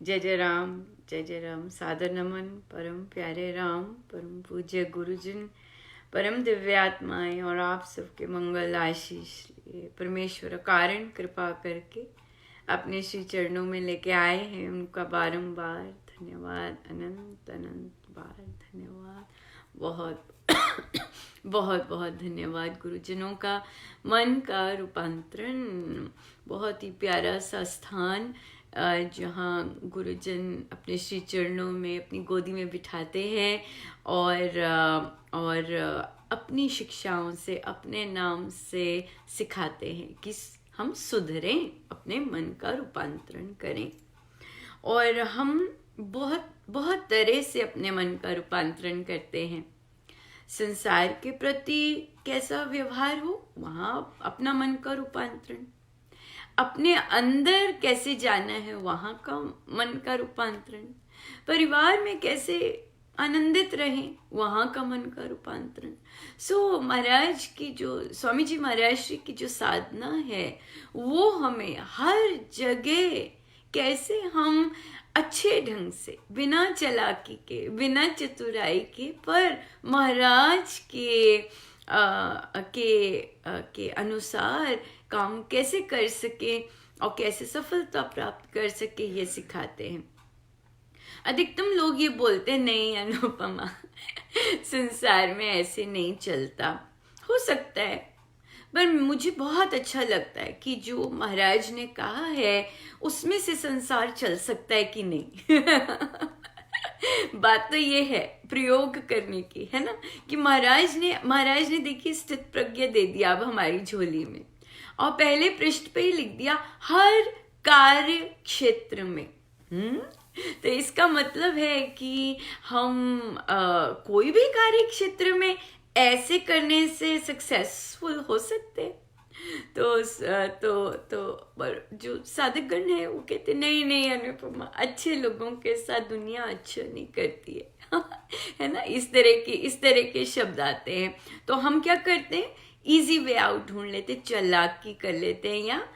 जय राम। सादर नमन परम प्यारे राम, परम पूज्य गुरुजन, परम दिव्यात्माएं और आप सबके मंगल आशीष लिए परमेश्वर कारण कृपा करके अपने श्री चरणों में लेके आए हैं। उनका बारंबार धन्यवाद, अनंत अनंत बार धन्यवाद। बहुत बहुत बहुत धन्यवाद गुरुजनों का। मन का रूपांतरण बहुत ही प्यारा सा स्थान जहाँ गुरुजन अपने श्री चरणों में अपनी गोदी में बिठाते हैं और अपनी शिक्षाओं से, अपने नाम से सिखाते हैं कि हम सुधरें, अपने मन का रूपांतरण करें। और हम बहुत बहुत तरह से अपने मन का रूपांतरण करते हैं। संसार के प्रति कैसा व्यवहार हो, वहाँ अपना मन का रूपांतरण। अपने अंदर कैसे जाना है, वहाँ का मन का रूपांतरण। परिवार में कैसे आनंदित रहें, वहाँ का मन का रूपांतरण। महाराज की जो, स्वामी जी महाराज श्री की जो साधना है, वो हमें हर जगह कैसे हम अच्छे ढंग से, बिना चालाकी के, बिना चतुराई के, पर महाराज के अनुसार काम कैसे कर सके और कैसे सफलता प्राप्त कर सके, ये सिखाते हैं। अधिकतम लोग ये बोलते हैं, नहीं अनुपमा संसार में ऐसे नहीं चलता। हो सकता है, पर मुझे बहुत अच्छा लगता है कि जो महाराज ने कहा है उसमें से संसार चल सकता है कि नहीं बात तो ये है प्रयोग करने की, है ना, कि महाराज ने देखिए स्थित प्रज्ञा दे दिया अब हमारी झोली में, और पहले पृष्ठ पे ही लिख दिया हर कार्य क्षेत्र में। तो इसका मतलब है कि हम कोई भी कार्य क्षेत्र में ऐसे करने से सक्सेसफुल हो सकते। पर जो साधकगण है वो कहते नहीं अनुपमा, अच्छे लोगों के साथ दुनिया अच्छा नहीं करती है है ना, इस तरह के शब्द आते हैं। तो हम क्या करते हैं, इजी वे आउट ढूंढ लेते, चालाकी कर लेते हैं, या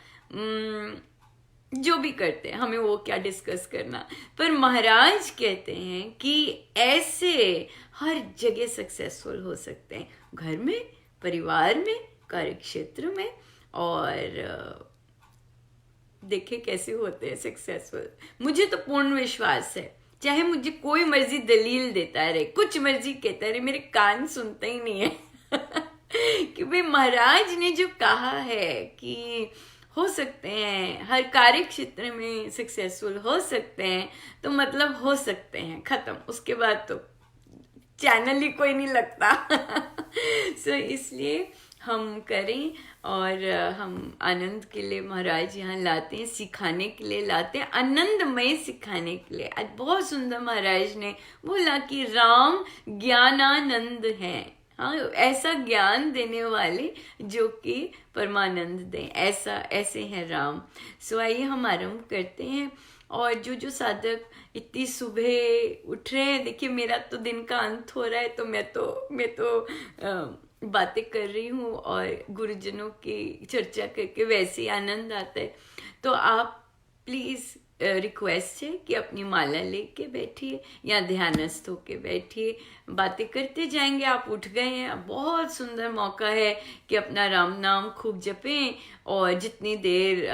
जो भी करते हैं, हमें वो क्या डिस्कस करना। पर महाराज कहते हैं कि ऐसे हर जगह सक्सेसफुल हो सकते हैं, घर में, परिवार में, कार्य क्षेत्र में। और देखे कैसे होते हैं सक्सेसफुल। मुझे तो पूर्ण विश्वास है, चाहे मुझे कोई मर्जी दलील देता रहे, कुछ मर्जी कहता रहे, मेरे कान सुनते ही नहीं है कि भाई महाराज ने जो कहा है कि हो सकते हैं, हर कार्य क्षेत्र में सक्सेसफुल हो सकते हैं, तो मतलब हो सकते हैं, खत्म। उसके बाद तो चैनल ही कोई नहीं लगता इसलिए हम करें। और हम आनंद के लिए महाराज यहाँ लाते हैं, सिखाने के लिए लाते हैं, आनंदमय सिखाने के लिए। आज बहुत सुंदर महाराज ने बोला कि राम ज्ञानानंद हैं। हाँ, ऐसा ज्ञान देने वाले जो कि परमानंद दें, ऐसे हैं राम। आइए हम आरंभ करते हैं। और जो साधक इतनी सुबह उठ रहे हैं, देखिए मेरा तो दिन का अंत हो रहा है, तो मैं तो बातें कर रही हूँ और गुरुजनों की चर्चा करके वैसे ही आनंद आता है। तो आप प्लीज रिक्वेस्ट है कि अपनी माला लेके बैठिए या ध्यानस्थ होके बैठिए, बातें करते जाएंगे। आप उठ गए हैं, बहुत सुंदर मौका है कि अपना राम नाम खूब जपें और जितनी देर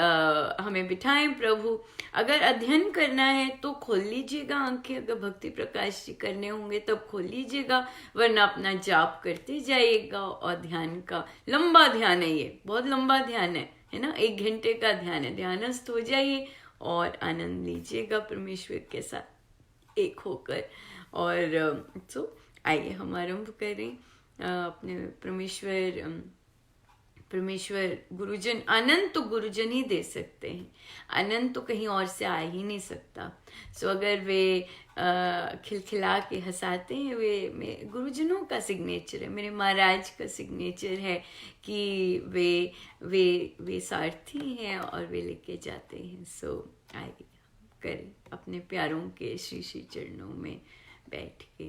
हमें बिठाएं प्रभु। अगर अध्ययन करना है तो खोल लीजिएगा आंखें, अगर भक्ति प्रकाश जी करने होंगे तब खोल लीजिएगा, वरना अपना जाप करते जाइएगा। और ध्यान का लंबा ध्यान है, ये बहुत लंबा ध्यान है ना, 1 घंटे का ध्यान है। ध्यानस्थ हो जाइए और आनंद लीजिएगा परमेश्वर के साथ एक होकर। और आइए हम आरंभ करें। अपने परमेश्वर गुरुजन, आनंद तो गुरुजन ही दे सकते हैं, आनंद तो कहीं और से आ ही नहीं सकता। अगर वे खिलखिला के हंसाते हैं, वे गुरुजनों का सिग्नेचर है, मेरे महाराज का सिग्नेचर है कि वे सारथी हैं और वे लेके जाते हैं। आइए करें अपने प्यारों के श्री श्री चरणों में बैठ के।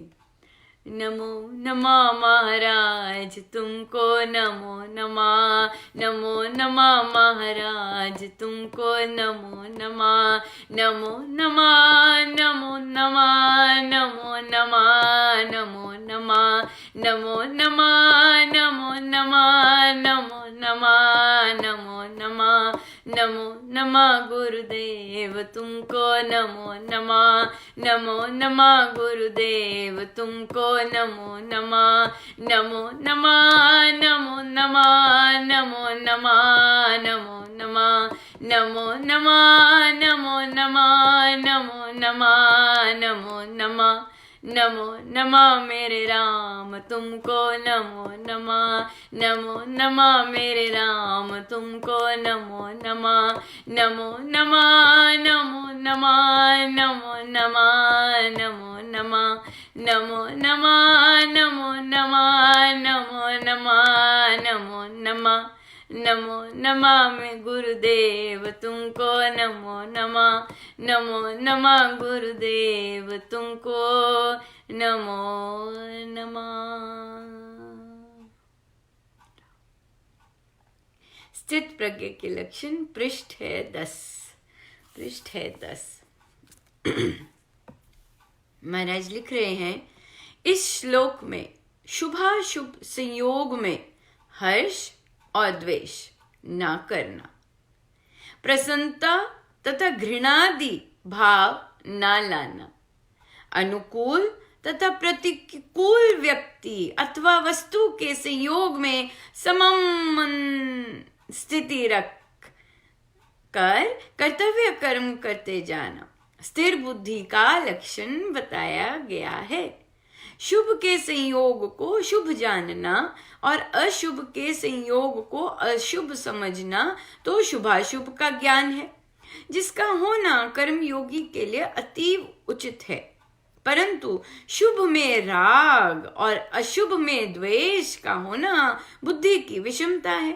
नमो नमः महाराज तुमको, नमो नमः, नमो नमः महाराज तुमको, नमो नमः, नमो नमः, नमो नमः, नमो नमः, नमो नमः, नमो नमः, नमो नमः, नमो नमः, नमो नमः, नमो नमः गुरुदेव तुमको, नमो नमः, नमो नमः गुरुदेव तुमको, नमो नमः, नमो नमः, नमो नमः, नमो नमः, नमो नमः, नमो नमः, नमो नमः, नमो नमः, नमो नमः, नमो नमः मेरे राम तुमको, नमो नमः, नमो नमः मेरे राम तुमको, नमो नमः, नमो नमः, नमो नमः, नमो नमः, नमो नमः, नमो नमः, नमो नमः, नमो नमः, नमो नमः, नमो नमः मैं गुरुदेव तुमको, नमो नमः, नमो नमः गुरुदेव तुमको, नमो नमः। स्थित प्रज्ञ के लक्षण पृष्ठ है 10, पृष्ठ है 10। महाराज लिख रहे हैं, इस श्लोक में शुभाशुभ संयोग में हर्ष और द्वेष ना करना, प्रसन्नता तथा घृणादि भाव ना लाना, अनुकूल तथा प्रतिकूल व्यक्ति अथवा वस्तु के संयोग में समम स्थिति रख कर कर्तव्य कर्म करते जाना स्थिर बुद्धि का लक्षण बताया गया है। शुभ के संयोग को शुभ जानना और अशुभ के संयोग को अशुभ समझना तो शुभाशुभ का ज्ञान है, जिसका होना कर्म योगी के लिए अतीव उचित है। परंतु शुभ में राग और अशुभ में द्वेष का होना बुद्धि की विषमता है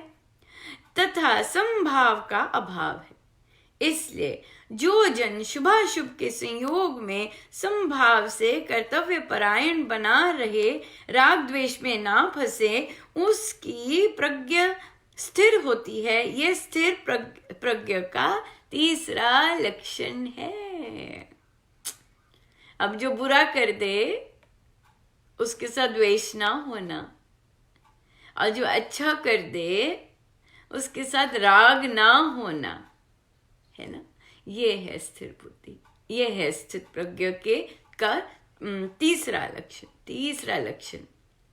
तथा समभाव का अभाव है। इसलिए जो जन शुभाशुभ के संयोग में समभाव से कर्तव्य परायण बना रहे, राग द्वेष में ना फंसे, उसकी प्रज्ञा स्थिर होती है। यह स्थिर प्रज्ञा का तीसरा लक्षण है। अब जो बुरा कर दे उसके साथ द्वेष ना होना, और जो अच्छा कर दे उसके साथ राग ना होना, है ना। ये है स्थिर बुद्धि, ये है स्थित प्रज्ञा के का तीसरा लक्षण।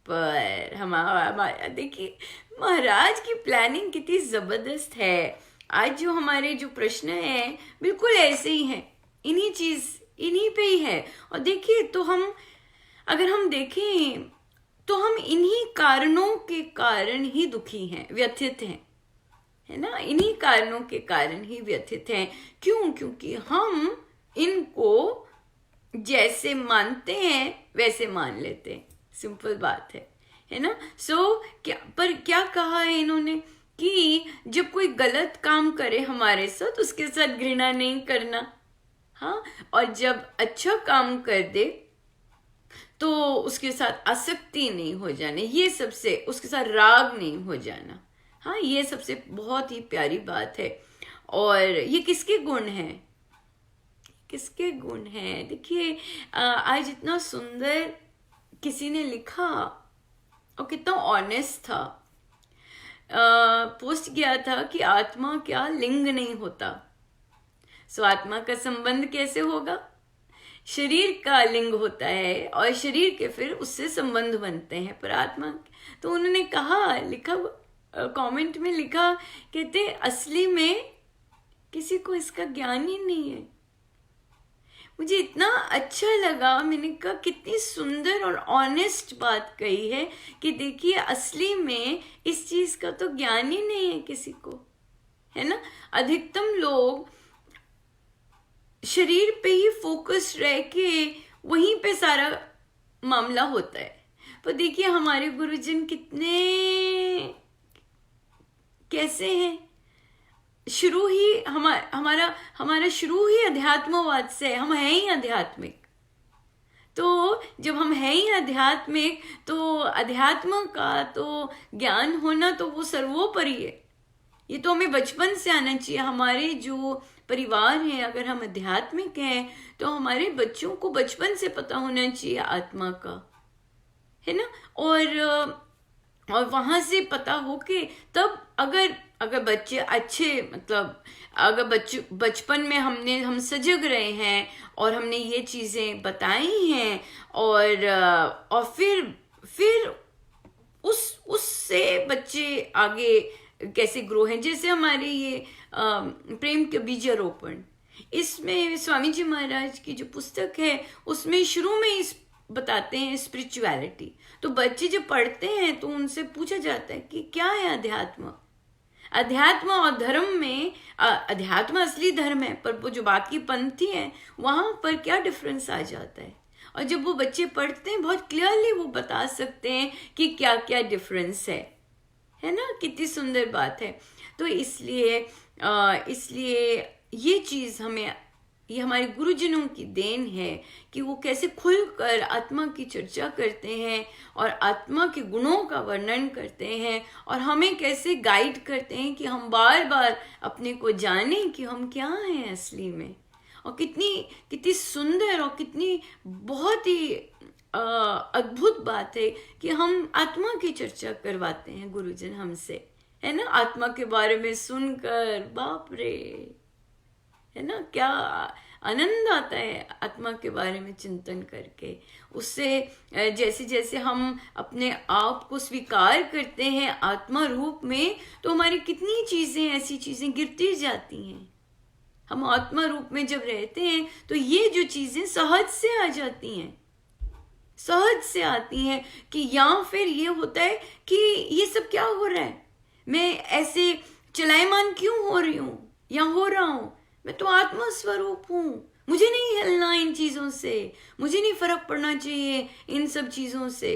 पर हमारा देखिए महाराज की प्लानिंग कितनी जबरदस्त है। आज जो हमारे जो प्रश्न है बिल्कुल ऐसे ही हैं, इन्हीं पे ही है। और देखिए तो अगर हम देखें तो हम इन्हीं कारणों के कारण ही दुखी हैं, व्यथित हैं, है ना। इन्हीं कारणों के कारण ही व्यथित हैं। क्यों? क्योंकि हम इनको जैसे मानते हैं वैसे मान लेते हैं। सिंपल बात है ना। क्या कहा है इन्होंने कि जब कोई गलत काम करे हमारे साथ उसके साथ घृणा नहीं करना, हाँ, और जब अच्छा काम कर दे तो उसके साथ आसक्ति नहीं हो जाने, ये सबसे उसके साथ राग नहीं हो जाना, हाँ, ये सबसे बहुत ही प्यारी बात है। और ये किसके गुण हैं? देखिए आज इतना सुंदर किसी ने लिखा और कितना ऑनेस्ट था। पोस्ट किया था कि आत्मा क्या लिंग नहीं होता, सो आत्मा का संबंध कैसे होगा? शरीर का लिंग होता है और शरीर के फिर उससे संबंध बनते हैं, पर आत्मा। तो उन्होंने कहा, लिखा कमेंट में लिखा, कहते असली में किसी को इसका ज्ञान ही नहीं है। मुझे इतना अच्छा लगा, मैंने कहा कितनी सुंदर और ऑनेस्ट बात कही है कि देखिए असली में इस चीज का तो ज्ञान ही नहीं है किसी को, है ना। अधिकतम लोग शरीर पे ही फोकस रह के वहीं पे सारा मामला होता है। पर देखिए हमारे गुरुजन कितने कैसे हैं। शुरू ही हमारा शुरू ही अध्यात्मवाद से है, हम हैं ही आध्यात्मिक। तो जब हम हैं ही आध्यात्मिक, तो अध्यात्म का तो ज्ञान होना तो वो सर्वोपरि है। ये तो हमें बचपन से आना चाहिए। हमारे जो परिवार है, अगर हम आध्यात्मिक हैं तो हमारे बच्चों को बचपन से पता होना चाहिए आत्मा का, है ना। और वहां से पता हो के तब अगर अगर बच्चे अच्छे, मतलब अगर बचपन में हम सजग रहे हैं और हमने ये चीजें बताई हैं, और फिर उससे बच्चे आगे कैसे ग्रो हैं। जैसे हमारे ये प्रेम के बीजारोपण, इसमें स्वामी जी महाराज की जो पुस्तक है उसमें शुरू में इस बताते हैं स्पिरिचुअलिटी। तो बच्चे जब पढ़ते हैं तो उनसे पूछा जाता है कि क्या है अध्यात्म। अध्यात्म और धर्म में, अध्यात्म असली धर्म है, पर वो जो बाकी पंथी है वहां पर क्या डिफरेंस आ जाता है। और जब वो बच्चे पढ़ते हैं बहुत क्लियरली वो बता सकते हैं कि क्या क्या डिफरेंस है ना। कितनी सुंदर बात है। तो इसलिए ये चीज हमें, ये हमारे गुरुजनों की देन है कि वो कैसे खुलकर आत्मा की चर्चा करते हैं और आत्मा के गुणों का वर्णन करते हैं, और हमें कैसे गाइड करते हैं कि हम बार बार अपने को जानें कि हम क्या हैं असली में। और कितनी सुंदर और कितनी बहुत ही अद्भुत बात है कि हम आत्मा की चर्चा करवाते हैं गुरुजन हमसे, है ना। आत्मा के बारे में सुनकर बाप रे, है ना, क्या आनंद आता है आत्मा के बारे में चिंतन करके। उससे जैसे जैसे हम अपने आप को स्वीकार करते हैं आत्मा रूप में, तो हमारी कितनी चीजें, ऐसी चीजें गिरती जाती हैं। हम आत्मा रूप में जब रहते हैं तो ये जो चीजें सहज से आ जाती हैं, सहज से आती हैं। कि या फिर ये होता है कि ये सब क्या हो रहा है, मैं ऐसे चलायमान क्यों हो रही हूं या हो रहा हूं, मैं तो आत्मा स्वरूप हूं, मुझे नहीं हिलना इन चीजों से, मुझे नहीं फर्क पड़ना चाहिए इन सब चीजों से।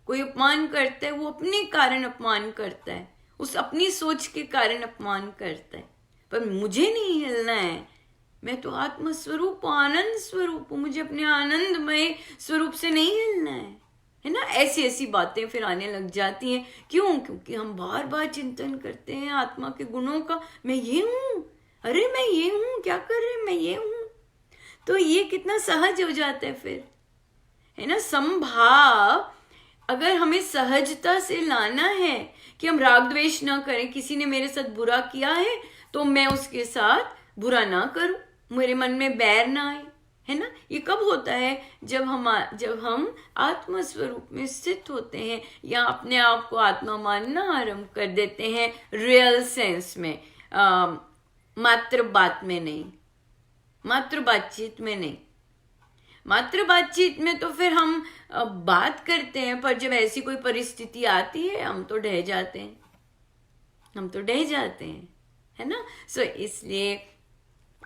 कोई अपमान करता है, वो अपने कारण अपमान करता है, उस अपनी सोच के कारण अपमान करता है, पर मुझे नहीं हिलना है। मैं तो आत्मा स्वरूप हूं, आनंद स्वरूप हूं, मुझे अपने आनंदमय स्वरूप से नहीं हिलना है ना। ऐसी ऐसी बातें फिर आने लग जाती हैं। क्यों? क्योंकि हम बार बार चिंतन करते हैं आत्मा के गुणों का। मैं ये हूं, अरे मैं ये हूं, क्या कर रहे, मैं ये हूं। तो ये कितना सहज हो जाता है फिर, है ना। संभाव अगर हमें सहजता से लाना है कि हम राग द्वेष ना करें, किसी ने मेरे साथ बुरा किया है तो मैं उसके साथ बुरा ना करूं, मेरे मन में बैर ना आए, है ना। ये कब होता है? जब हम आत्म स्वरूप में स्थित होते हैं या अपने आप को आत्मा मानना आरंभ कर देते हैं, रियल सेंस में, मात्र बात में नहीं, मात्र बातचीत में नहीं। मात्र बातचीत में तो फिर हम बात करते हैं, पर जब ऐसी कोई परिस्थिति आती है हम तो ढह जाते हैं, है ना। सो इसलिए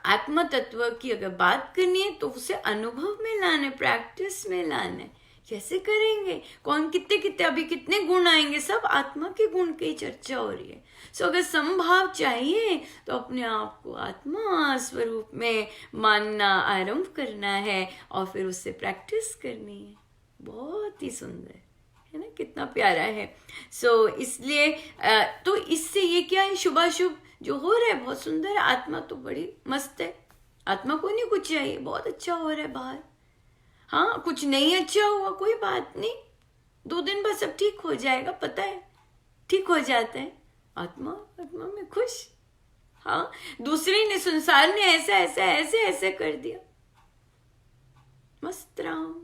आत्म तत्व की अगर बात करनी है तो उसे अनुभव में लाना, प्रैक्टिस में लाना। कैसे करेंगे? कौन, कितने अभी कितने गुण आएंगे? सब आत्मा के गुण की चर्चा हो रही है। सो अगर संभाव चाहिए तो अपने आप को आत्मा स्वरूप में मानना आरंभ करना है और फिर उससे प्रैक्टिस करनी है। बहुत ही सुंदर है ना, कितना प्यारा है। सो इसलिए तो इससे ये क्या है, शुभाशुभ जो हो रहा है बहुत सुंदर है। आत्मा तो बड़ी मस्त है, आत्मा को नहीं कुछ चाहिए, बहुत अच्छा हो रहा है बाहर। हाँ, कुछ नहीं अच्छा हुआ कोई बात नहीं, 2 दिन बाद सब ठीक हो जाएगा, पता है, ठीक हो जाता है। आत्मा में खुश। हाँ, दूसरे ने, संसार ने ऐसे कर दिया, मस्त राम,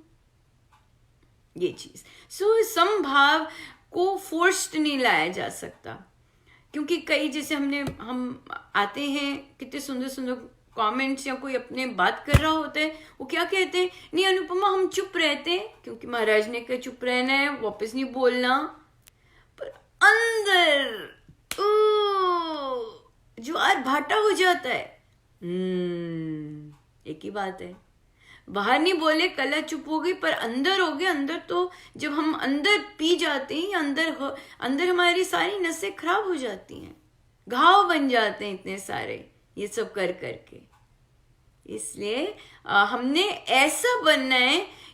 ये चीज। सो संभाव को फोर्स्ड नहीं लाया जा सकता, क्योंकि कई जैसे हम आते हैं, कितने सुंदर सुंदर कमेंट्स, या कोई अपने बात कर रहा होता है, वो क्या कहते हैं, नहीं अनुपमा हम चुप रहते हैं क्योंकि महाराज ने कहा चुप रहना है, वापस नहीं बोलना। पर अंदर ज्वार भाटा हो जाता है। एक ही बात है, बाहर नहीं बोले, कला चुप हो गई, पर अंदर हो गए। अंदर तो जब हम अंदर पी जाते हैं, अंदर हमारी सारी नसें खराब हो जाती हैं, घाव बन जाते हैं इतने सारे, ये सब कर करके। इसलिए हमने ऐसा बनना है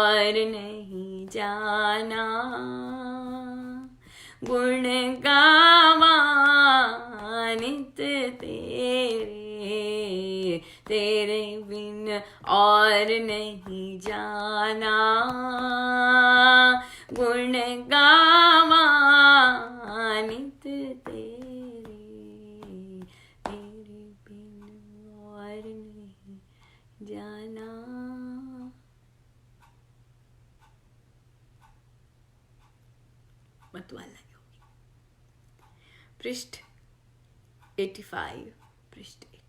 और नहीं जाना, गुण गावा नित तेरे, तेरे बिन और नहीं जाना, गुण गावा नित तेरे, तेरे बिन और नहीं जाना। मतवाला योगी, पृष्ठ 85, पृष्ठ 85।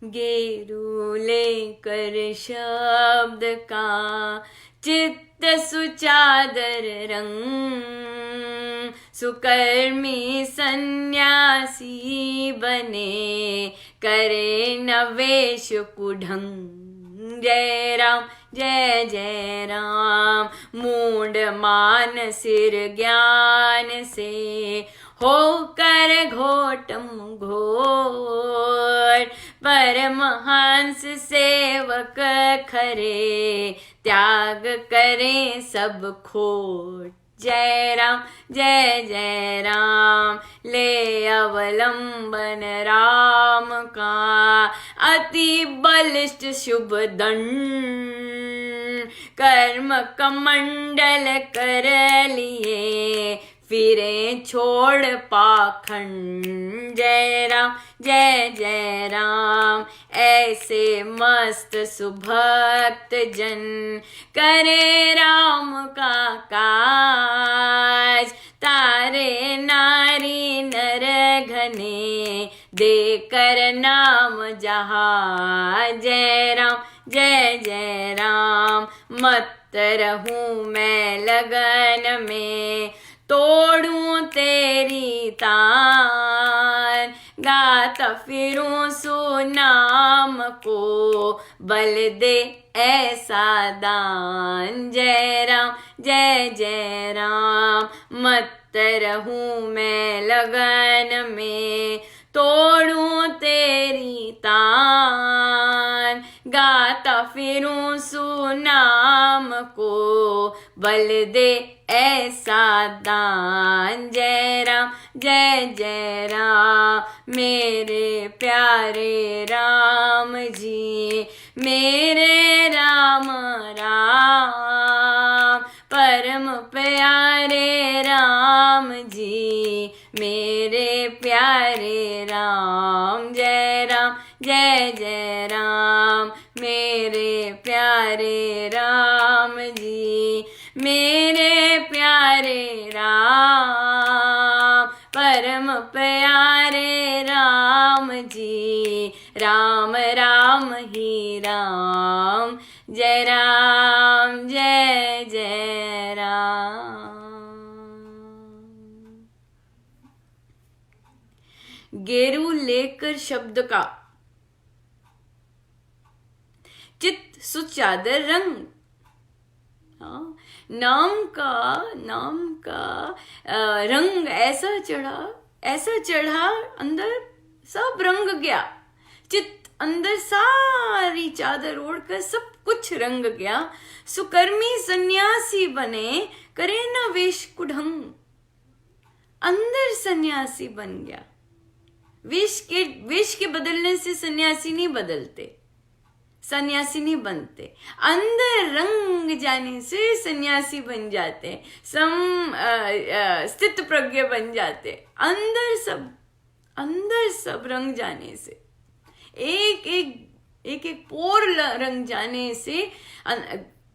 गेरू लेकर शब्द का चित्त सुचादर रंग, सुकर्मी सन्यासी बने करे नवेश कुढंग। जय राम जय जय राम, मूड मान सिर ज्ञान से होकर घोटम घोट, परमहंस सेवक खरे त्याग करें सब खोट। जय राम जय जय राम, ले अवलंबन राम का अति बलिष्ठ शुभ दंड, कर्म कमंडल कर लिए फिरे छोड़ पाखंड। जय राम जय जय राम, ऐसे मस्त सुभक्त जन करे राम का काज, तारे नारी नर घने देकर नाम जहाज। जय राम जय जय राम, मत रहूं मैं लगन में तोड़ूं तेरी तान, गाता फिरूं सुनाम को बल दे ऐसा दान। जय राम जय जय राम, मत रहूं मैं लगन में तोड़ूं तेरी तान, गाता फिरूं सुनाम को बल दे ऐसा दान। जय राम जय जय राम, मेरे प्यारे राम जी, मेरे राम राम, परम प्यारे राम जी, मेरे प्यारे राम। जय राम जय जय राम, मेरे प्यारे राम जी, मेरे प्यारे राम, परम प्यारे राम जी, राम राम ही राम। जय राम जय जय राम। गेरू लेकर शब्द का चित्त सुचादर रंग, नाम का रंग ऐसा चढ़ा अंदर सब रंग गया, चित्त अंदर सारी चादर ओढ़कर सब कुछ रंग गया। सुकर्मी सन्यासी बने करे न वेश कुढंग, अंदर सन्यासी बन गया। वेश के बदलने से सन्यासी नहीं बदलते, सन्यासी नहीं बनते, अंदर रंग जाने से सन्यासी बन जाते, स्थित प्रज्ञ बन जाते। अंदर सब रंग जाने से, एक पोर रंग जाने से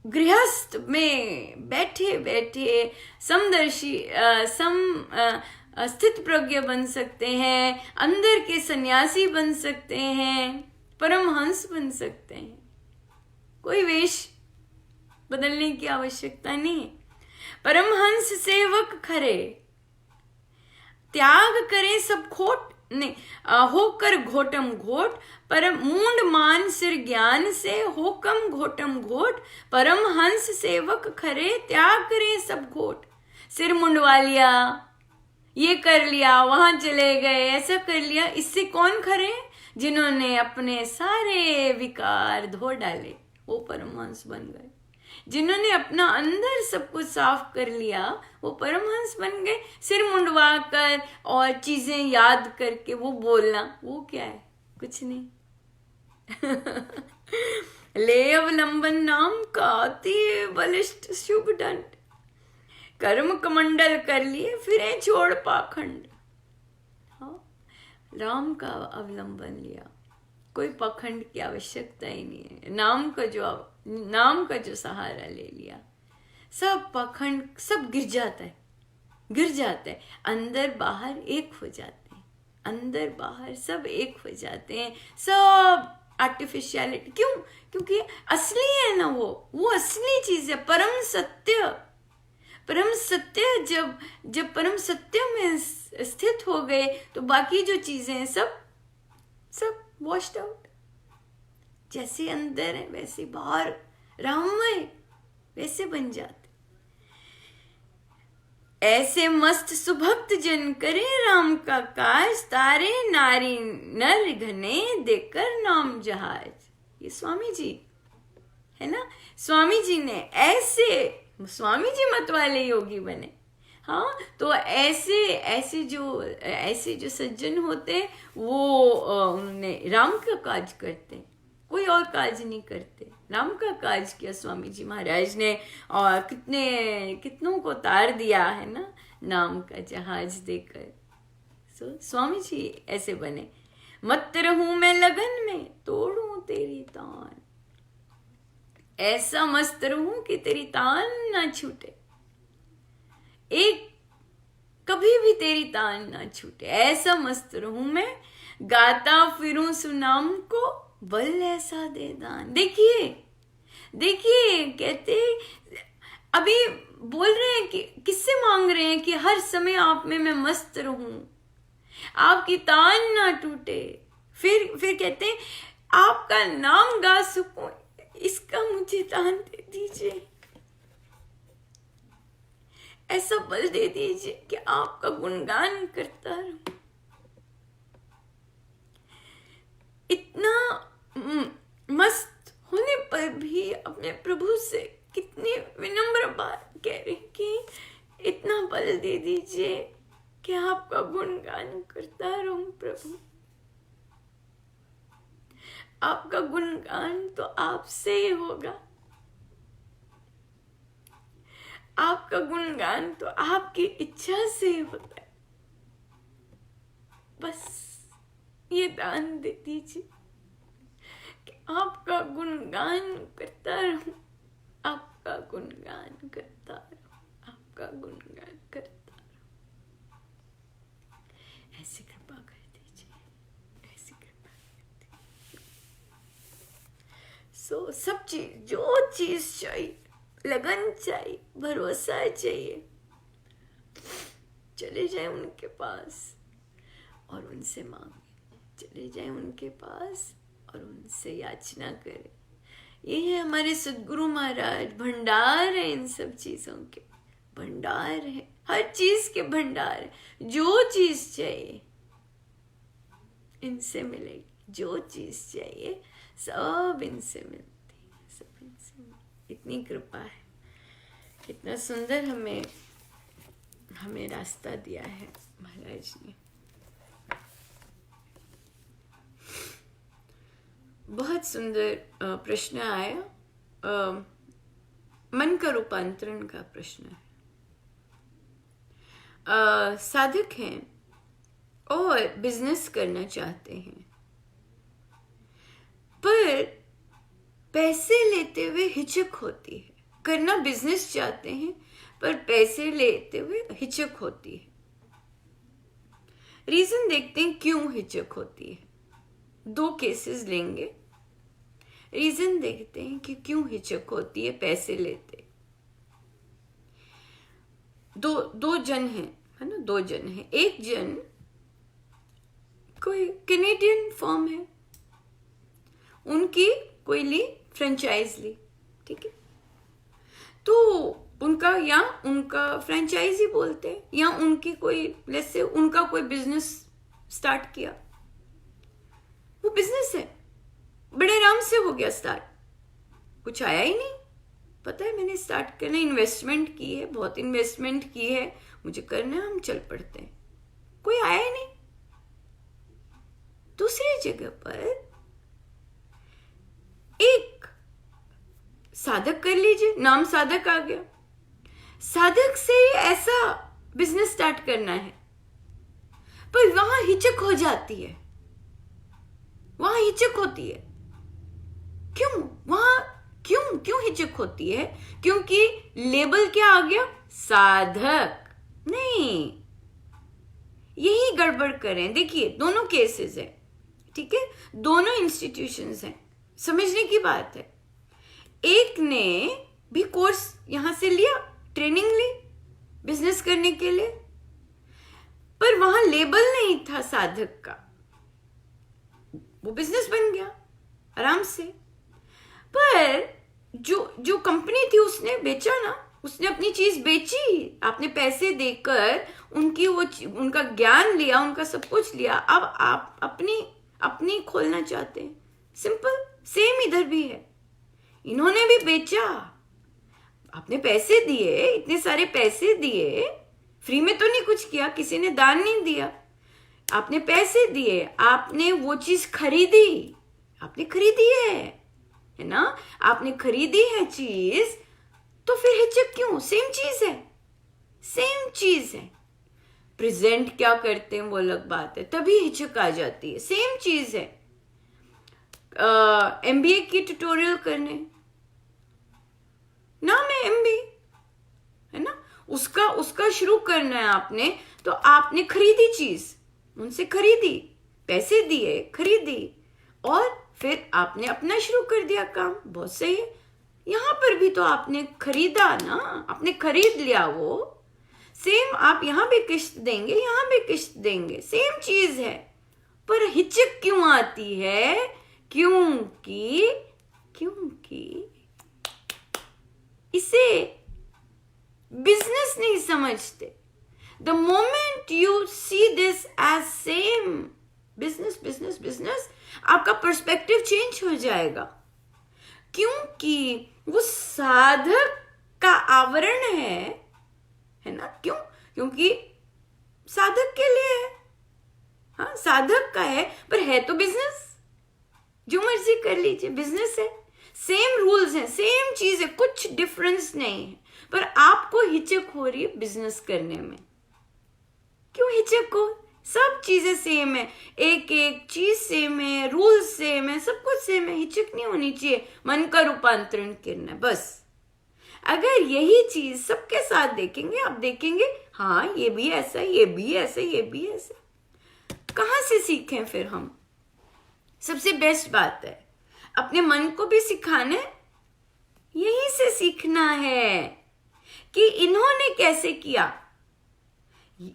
गृहस्थ में बैठे बैठे समदर्शी स्थित प्रज्ञ बन सकते हैं, अंदर के सन्यासी बन सकते हैं, परमहंस बन सकते हैं। कोई वेश बदलने की आवश्यकता नहीं। परमहंस सेवक खरे त्याग करे सब खोट, नहीं होकर घोटम घोट, परम मूंड मान सिर ज्ञान से होकम घोटम घोट, परमहंस सेवक खरे त्याग करे सब घोट। सिर मुंडवा लिया ये कर लिया, वहां चले गए, ऐसा कर लिया। इससे कौन खरे हैं? जिन्होंने अपने सारे विकार धो डाले वो परमहंस बन गए। जिन्होंने अपना अंदर सब कुछ साफ कर लिया वो परमहंस बन गए। सिर मुंडवा कर और चीजें याद करके वो बोलना, वो क्या है? कुछ नहीं। ले अवलंबन नाम का अति बलिष्ठ शुभ दंड, कर्म कमंडल कर लिए फिरे छोड़ पाखंड। हाँ, राम का अवलंबन लिया, कोई पाखंड की आवश्यकता ही नहीं है। नाम का जो सहारा ले लिया, सब पाखंड सब गिर जाता है। अंदर बाहर एक हो जाते हैं, अंदर बाहर सब एक हो जाते हैं। सब आर्टिफिशियलिटी क्यों? क्योंकि असली है ना, वो असली चीज है, परम सत्य। जब परम सत्य में स्थित हो गए तो बाकी जो चीजें हैं सब वॉश्ड आउट। जैसे अंदर है वैसे बाहर राममय वैसे बन जाते। ऐसे मस्त सुभक्त जन करे राम का काज, तारे नारी नर घने देकर नाम जहाज। ये स्वामी जी है ना, स्वामी जी ने ऐसे, स्वामी जी मत वाले योगी बने। हाँ, तो ऐसे जो सज्जन होते वो उन्हें राम का काज करते, कोई और काज नहीं करते। राम का काज किया स्वामी जी महाराज ने, और कितनों को तार दिया है ना नाम का जहाज देकर। स्वामी जी ऐसे बने। मत रहूं मैं लगन में तोड़ूं तेरी तान, ऐसा मस्त रहूं कि तेरी तान ना छूटे, कभी भी तेरी तान ना छूटे। ऐसा मस्त रहूं मैं, गाता फिरूं सुनाम को, बल ऐसा दे दान। देखिए कहते अभी बोल रहे हैं कि किससे मांग रहे हैं कि हर समय आप में मैं मस्त रहूं, आपकी तान ना टूटे। फिर कहते हैं आपका नाम गा सकूं, इसका मुझे दान दे दीजिए, ऐसा बल दे दीजिए कि आपका गुणगान करता रहूं। इतना मस्त होने पर भी अपने प्रभु से कितनी विनम्र बात कह रहे कि इतना बल दे दीजिए कि आपका गुणगान करता रहूं प्रभु। आपका गुणगान तो आपसे ही होगा, आपका गुणगान तो आपकी इच्छा से ही होता है। बस ये दान दे दीजिए कि आपका गुणगान करता रहूं, आपका गुणगान करता रहूं, आपका गुणगान करता रहूं। ऐसी कृपा कर दीजिए, ऐसी कृपा कर दीजिए। सब चीज, जो चीज चाहिए, लगन चाहिए, भरोसा चाहिए, चले जाए उनके पास और उनसे मांगे। चले जाए उनके पास और उनसे याचना करें। ये है हमारे सद्गुरु महाराज, भंडार है इन सब चीजों के, भंडार है, हर चीज के भंडार है। जो चीज चाहिए इनसे मिलेगी, जो चीज चाहिए सब इनसे मिलती है, सब इनसे मिलती। इतनी कृपा है, कितना सुंदर हमें रास्ता दिया है महाराज ने। बहुत सुंदर प्रश्न आया, मन का रूपांतरण का प्रश्न है। साधक हैं और बिजनेस करना चाहते हैं, पर पैसे लेते हुए हिचक होती है। करना बिजनेस चाहते हैं पर पैसे लेते हुए हिचक होती है। रीजन देखते हैं क्यों हिचक होती है। 2 केसेस लेंगे, रीजन देखते हैं कि क्यों हिचक होती है पैसे लेते। दो जन हैं, है ना, 2 जन हैं। एक जन कोई कैनेडियन फर्म है, उनकी कोई ली फ्रेंचाइज ली, ठीक है। तो उनका या उनका फ्रेंचाइजी बोलते हैं, या उनकी कोई जैसे उनका कोई बिजनेस स्टार्ट किया, वो बिजनेस है, बड़े आराम से हो गया स्टार्ट, कुछ आया ही नहीं, पता है मैंने स्टार्ट करना, इन्वेस्टमेंट की है, बहुत इन्वेस्टमेंट की है, मुझे करना है, हम चल पड़ते हैं, कोई आया ही नहीं। दूसरी जगह पर एक साधक कर लीजिए, नाम साधक आ गया, साधक से ऐसा बिजनेस स्टार्ट करना है, पर वहां हिचक हो जाती है, वहां हिचक होती है। क्यों? वहां क्यों क्यों हिचक होती है? क्योंकि लेबल क्या आ गया? साधक। नहीं, यही गड़बड़ करें। देखिए दोनों केसेस है, ठीक है, दोनों इंस्टीट्यूशंस हैं, समझने की बात है। एक ने भी कोर्स यहां से लिया, ट्रेनिंग ली बिजनेस करने के लिए, पर वहां लेबल नहीं था साधक का, वो बिजनेस बन गया आराम से। पर जो कंपनी थी उसने बेचा ना, उसने अपनी चीज बेची, आपने पैसे देकर उनकी उनका ज्ञान लिया, उनका सब कुछ लिया, अब आप अपनी खोलना चाहते हैं, सिंपल। सेम इधर भी है, इन्होंने भी बेचा, आपने पैसे दिए, इतने सारे पैसे दिए, फ्री में तो नहीं कुछ किया, किसी ने दान नहीं दिया, आपने पैसे दिए, आपने वो चीज खरीदी, आपने खरीदी है ना, आपने खरीदी है चीज, तो फिर हिचक क्यों? सेम चीज है, सेम चीज है। प्रेजेंट क्या करते हैं वो अलग बात है, तभी हिचक आ जाती है। सेम चीज है, एमबीए की ट्यूटोरियल करने, नाम है एमबीए, है ना, उसका शुरू करना है आपने, तो आपने खरीदी चीज, उनसे खरीदी, पैसे दिए, खरीदी, और फिर आपने अपना शुरू कर दिया काम, बहुत सही है। यहां पर भी तो आपने खरीदा ना, आपने खरीद लिया, वो सेम आप यहां भी किस्त देंगे, यहां भी किस्त देंगे, सेम चीज है। पर हिचक क्यों आती है? क्योंकि इसे बिजनेस नहीं समझते। The moment you see this as same business business business, आपका पर्सपेक्टिव चेंज हो जाएगा, क्योंकि वो साधक का आवरण है ना। क्योंकि साधक के लिए है, हाँ साधक का है, पर है तो बिजनेस, जो मर्जी कर लीजिए, बिजनेस है, सेम रूल्स हैं, सेम चीज है, कुछ डिफरेंस नहीं है, पर आपको हिचक हो रही है बिजनेस करने में। क्यों हिचक हो? सब चीजें सेम है, एक एक चीज सेम है, रूल्स सेम है, सब कुछ सेम है, हिचक नहीं होनी चाहिए। मन का रूपांतरण करना है बस। अगर यही चीज सबके साथ देखेंगे, आप देखेंगे हाँ ये भी ऐसा, ये भी ऐसा, ये भी ऐसा। कहां से सीखें फिर हम? सबसे बेस्ट बात है, अपने मन को भी सिखाना है, यहीं से सीखना है कि इन्होंने कैसे किया,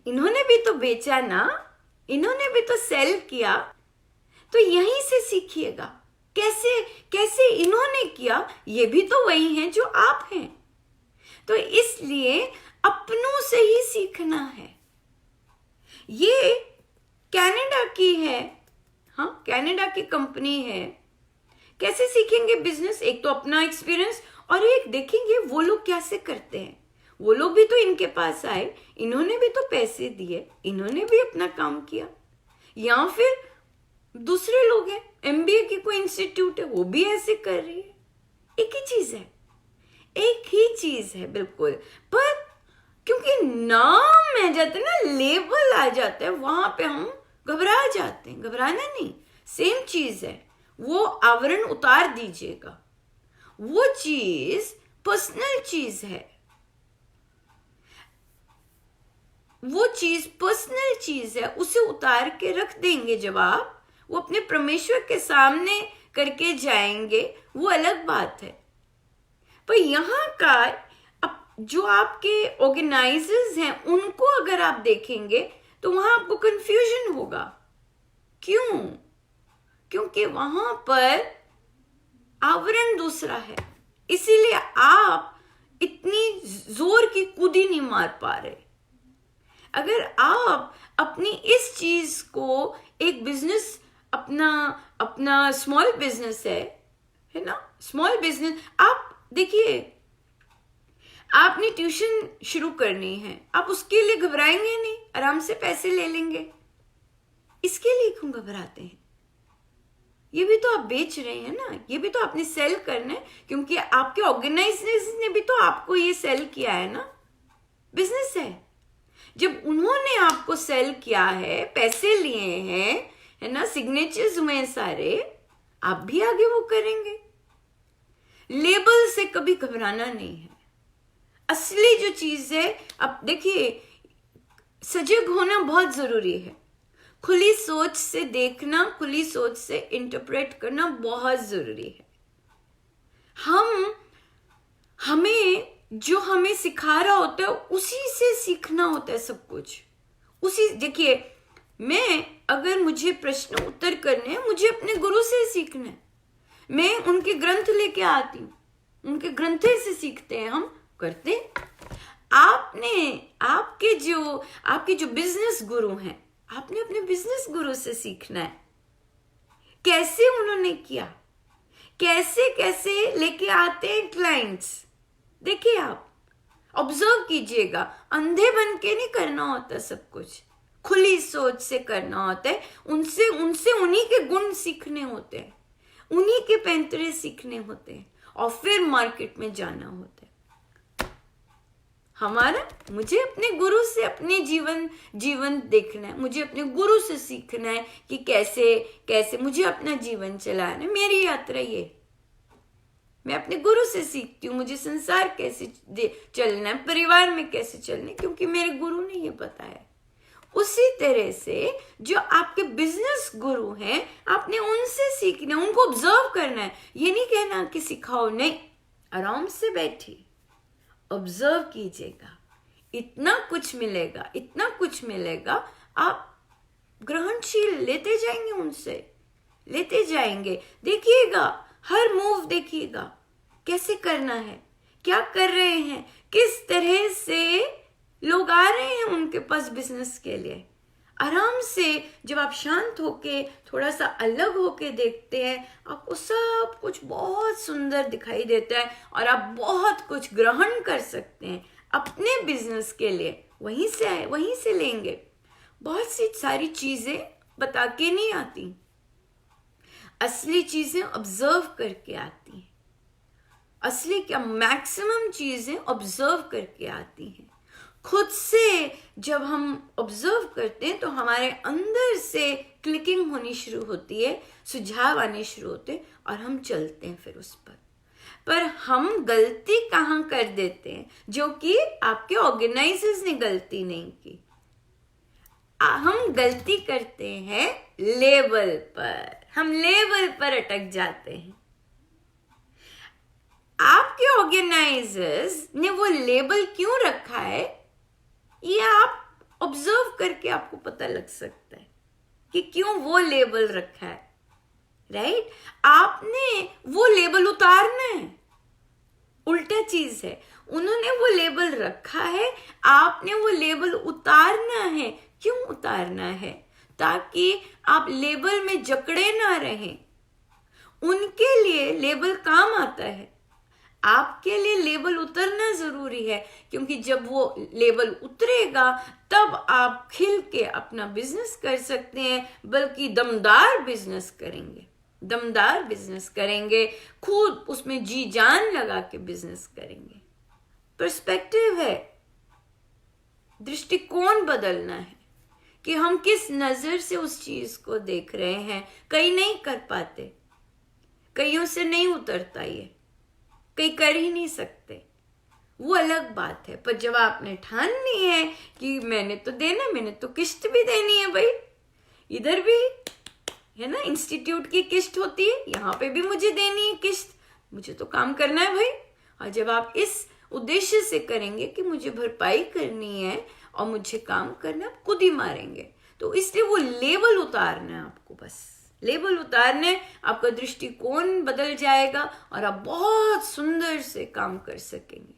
इन्होंने भी तो बेचा ना, इन्होंने भी तो सेल किया, तो यहीं से सीखिएगा कैसे कैसे इन्होंने किया, ये भी तो वही हैं जो आप हैं। तो इसलिए अपनों से ही सीखना है। ये कनाडा की है, हाँ कनाडा की कंपनी है। कैसे सीखेंगे बिजनेस? एक तो अपना एक्सपीरियंस, और एक देखेंगे वो लोग कैसे करते हैं। वो लोग भी तो इनके पास आए, इन्होंने भी तो पैसे दिए, इन्होंने भी अपना काम किया। या फिर दूसरे लोग हैं, एमबीए की कोई इंस्टीट्यूट है, वो भी ऐसे कर रही है। एक ही चीज है, एक ही चीज है बिल्कुल, पर क्योंकि नाम आ जाता है ना, लेबल आ जाता है, वहां पे हम घबरा जाते हैं। घबराना नहीं, सेम चीज है, वो आवरण उतार दीजिएगा। वो चीज पर्सनल चीज है, वो चीज पर्सनल चीज है, उसे उतार के रख देंगे। जब आप वो अपने परमेश्वर के सामने करके जाएंगे, वो अलग बात है। पर यहाँ का जो आपके ऑर्गेनाइजर्स हैं, उनको अगर आप देखेंगे तो वहां आपको कंफ्यूजन होगा। क्यों? क्योंकि वहां पर आवरण दूसरा है। इसीलिए आप इतनी जोर की कूदी नहीं मार पा रहे। अगर आप अपनी इस चीज को एक बिजनेस, अपना अपना स्मॉल बिजनेस है ना, स्मॉल बिजनेस, आप देखिए, आपने ट्यूशन शुरू करनी है, आप उसके लिए घबराएंगे नहीं, आराम से पैसे ले लेंगे। इसके लिए क्यों घबराते हैं? ये भी तो आप बेच रहे हैं ना, ये भी तो आपने सेल करना है, क्योंकि आपके ऑर्गेनाइजेशन ने भी तो आपको ये सेल किया है ना, बिजनेस है। जब उन्होंने आपको सेल किया है, पैसे लिए हैं, है ना, सिग्नेचर्स हुए हैं सारे, आप भी आगे वो करेंगे। लेबल से कभी घबराना नहीं है। असली जो चीज है, अब देखिए, सजग होना बहुत जरूरी है। खुली सोच से देखना, खुली सोच से इंटरप्रेट करना बहुत जरूरी है। हमें सिखा रहा होता है, उसी से सीखना होता है सब कुछ। उसी, देखिए, अगर मुझे प्रश्न उत्तर करने हैं, मुझे अपने गुरु से सीखना है। मैं उनके ग्रंथ लेके आती हूँ, उनके ग्रंथ से सीखते हैं, हम करते। आपके जो बिजनेस गुरु हैं, आपने अपने बिजनेस गुरु से सीखना है, कैसे उन्होंने किया, कैसे कैसे लेके आते हैं क्लाइंट्स। देखिए, आप ऑब्जर्व कीजिएगा, अंधे बन के नहीं करना होता सब कुछ, खुली सोच से करना होता है। उनसे उन्हीं के गुण सीखने होते हैं, उन्हीं के पैंतरे सीखने होते हैं, और फिर मार्केट में जाना होता है। मुझे अपने गुरु से अपने जीवन देखना है, मुझे अपने गुरु से सीखना है कि कैसे मुझे अपना जीवन चलाना है। मेरी यात्रा ये, मैं अपने गुरु से सीखती हूँ, मुझे संसार कैसे चलना है, परिवार में कैसे चलना है, क्योंकि मेरे गुरु ने ये बताया। उसी तरह से जो आपके बिजनेस गुरु हैं, आपने उनसे सीखना है, उनको ऑब्जर्व करना है। ये नहीं कहना कि सिखाओ, नहीं, आराम से बैठिए, ऑब्जर्व कीजिएगा, इतना कुछ मिलेगा, इतना कुछ मिलेगा। आप ग्रहणशील लेते जाएंगे, उनसे लेते जाएंगे। देखिएगा, हर मूव देखिएगा, कैसे करना है, क्या कर रहे हैं, किस तरह से लोग आ रहे हैं उनके पास बिजनेस के लिए। आराम से जब आप शांत होके, थोड़ा सा अलग होके देखते हैं, आपको सब कुछ बहुत सुंदर दिखाई देता है, और आप बहुत कुछ ग्रहण कर सकते हैं अपने बिजनेस के लिए। वहीं से लेंगे। बहुत सी सारी चीजें बता के नहीं आती, असली चीजें ऑब्जर्व करके आती हैं। असली क्या, मैक्सिमम चीजें ऑब्जर्व करके आती हैं। खुद से जब हम ऑब्जर्व करते हैं तो हमारे अंदर से क्लिकिंग होनी शुरू होती है, सुझाव आने शुरू होते हैं, और हम चलते हैं फिर उस पर हम गलती कहाँ कर देते हैं, जो कि आपके ऑर्गेनाइजर्स ने गलती नहीं की। हम गलती करते हैं लेबल पर, हम लेबल पर अटक जाते हैं। आपके ऑर्गेनाइजर्स ने वो लेबल क्यों रखा है, ये आप ऑब्जर्व करके आपको पता लग सकता है कि क्यों वो लेबल रखा है, राइट? आपने वो लेबल उतारना है, उल्टा चीज है। उन्होंने वो लेबल रखा है, आपने वो लेबल उतारना है। क्यों उतारना है? ताकि आप लेबल में जकड़े ना रहें। उनके लिए लेबल काम आता है, आपके लिए लेबल उतरना जरूरी है, क्योंकि जब वो लेबल उतरेगा तब आप खिल के अपना बिजनेस कर सकते हैं, बल्कि दमदार बिजनेस करेंगे, खुद उसमें जी जान लगा के बिजनेस करेंगे। पर्सपेक्टिव है, दृष्टिकोण बदलना है कि हम किस नजर से उस चीज को देख रहे हैं। कई नहीं कर पाते, कईयों से नहीं उतरता, ये कई कर ही नहीं सकते, वो अलग बात है। पर जब आपने ठान ली है कि मैंने तो देना, मैंने तो किस्त भी देनी है भाई, इधर भी है ना, इंस्टीट्यूट की किस्त होती है, यहाँ पे भी मुझे देनी है किस्त, मुझे तो काम करना है भाई। और जब आप इस उद्देश्य से करेंगे कि मुझे भरपाई करनी है और मुझे काम करना, आप खुद ही मारेंगे। तो इसलिए वो लेबल उतारना है आपको, बस लेबल उतारने, आपका दृष्टिकोण बदल जाएगा और आप बहुत सुंदर से काम कर सकेंगे।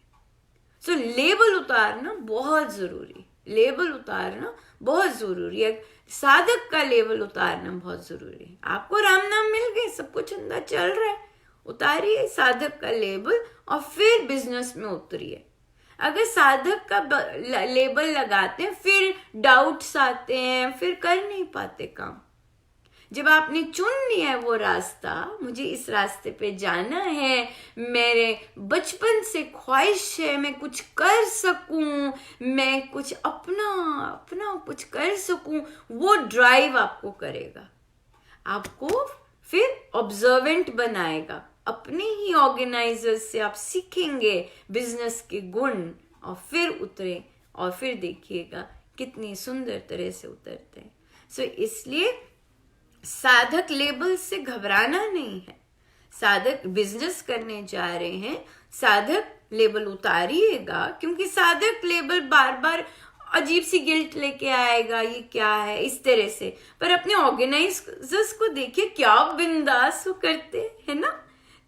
सो लेबल उतारना बहुत जरूरी, लेबल उतारना बहुत जरूरी है। साधक का लेबल उतारना बहुत जरूरी है। आपको राम नाम मिल गए, सब कुछ अंदर चल रहा है, उतारिए साधक का लेबल और फिर बिजनेस में उतरिए। अगर साधक का लेबल लगाते हैं फिर डाउट्स आते हैं, फिर कर नहीं पाते काम। जब आपने चुन लिया है वो रास्ता, मुझे इस रास्ते पे जाना है, मेरे बचपन से ख्वाहिश है मैं कुछ कर सकूं, मैं कुछ अपना अपना कुछ कर सकूं, वो ड्राइव आपको करेगा, आपको फिर ऑब्जर्वेंट बनाएगा। अपने ही ऑर्गेनाइजर से आप सीखेंगे बिजनेस के गुण और फिर उतरे और फिर देखिएगा कितनी सुंदर तरह से उतरते हैं। सो इसलिए साधक लेबल से घबराना नहीं है। साधक बिजनेस करने जा रहे हैं, साधक लेबल उतारिएगा, क्योंकि साधक लेबल बार बार अजीब सी गिल्ट लेके आएगा, ये क्या है इस तरह से। पर अपने ऑर्गेनाइजर्स को देखिए क्या बिंदास वो करते हैं ना।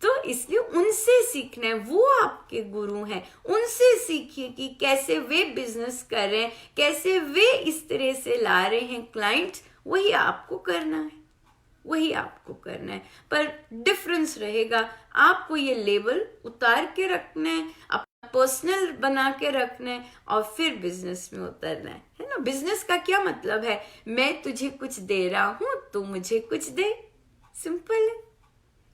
तो इसलिए उनसे सीखना है, वो आपके गुरु हैं, उनसे सीखिए कि कैसे वे बिजनेस कर रहे हैं, कैसे वे इस तरह से ला रहे हैं क्लाइंट्स। वही आपको करना है, वही आपको करना है, पर डिफरेंस रहेगा। आपको ये लेबल उतार के रखना है, अपना पर्सनल बना के रखना है और फिर बिजनेस में उतरना है ना। बिजनेस का क्या मतलब है, मैं तुझे कुछ दे रहा हूं, तू मुझे कुछ दे, सिंपल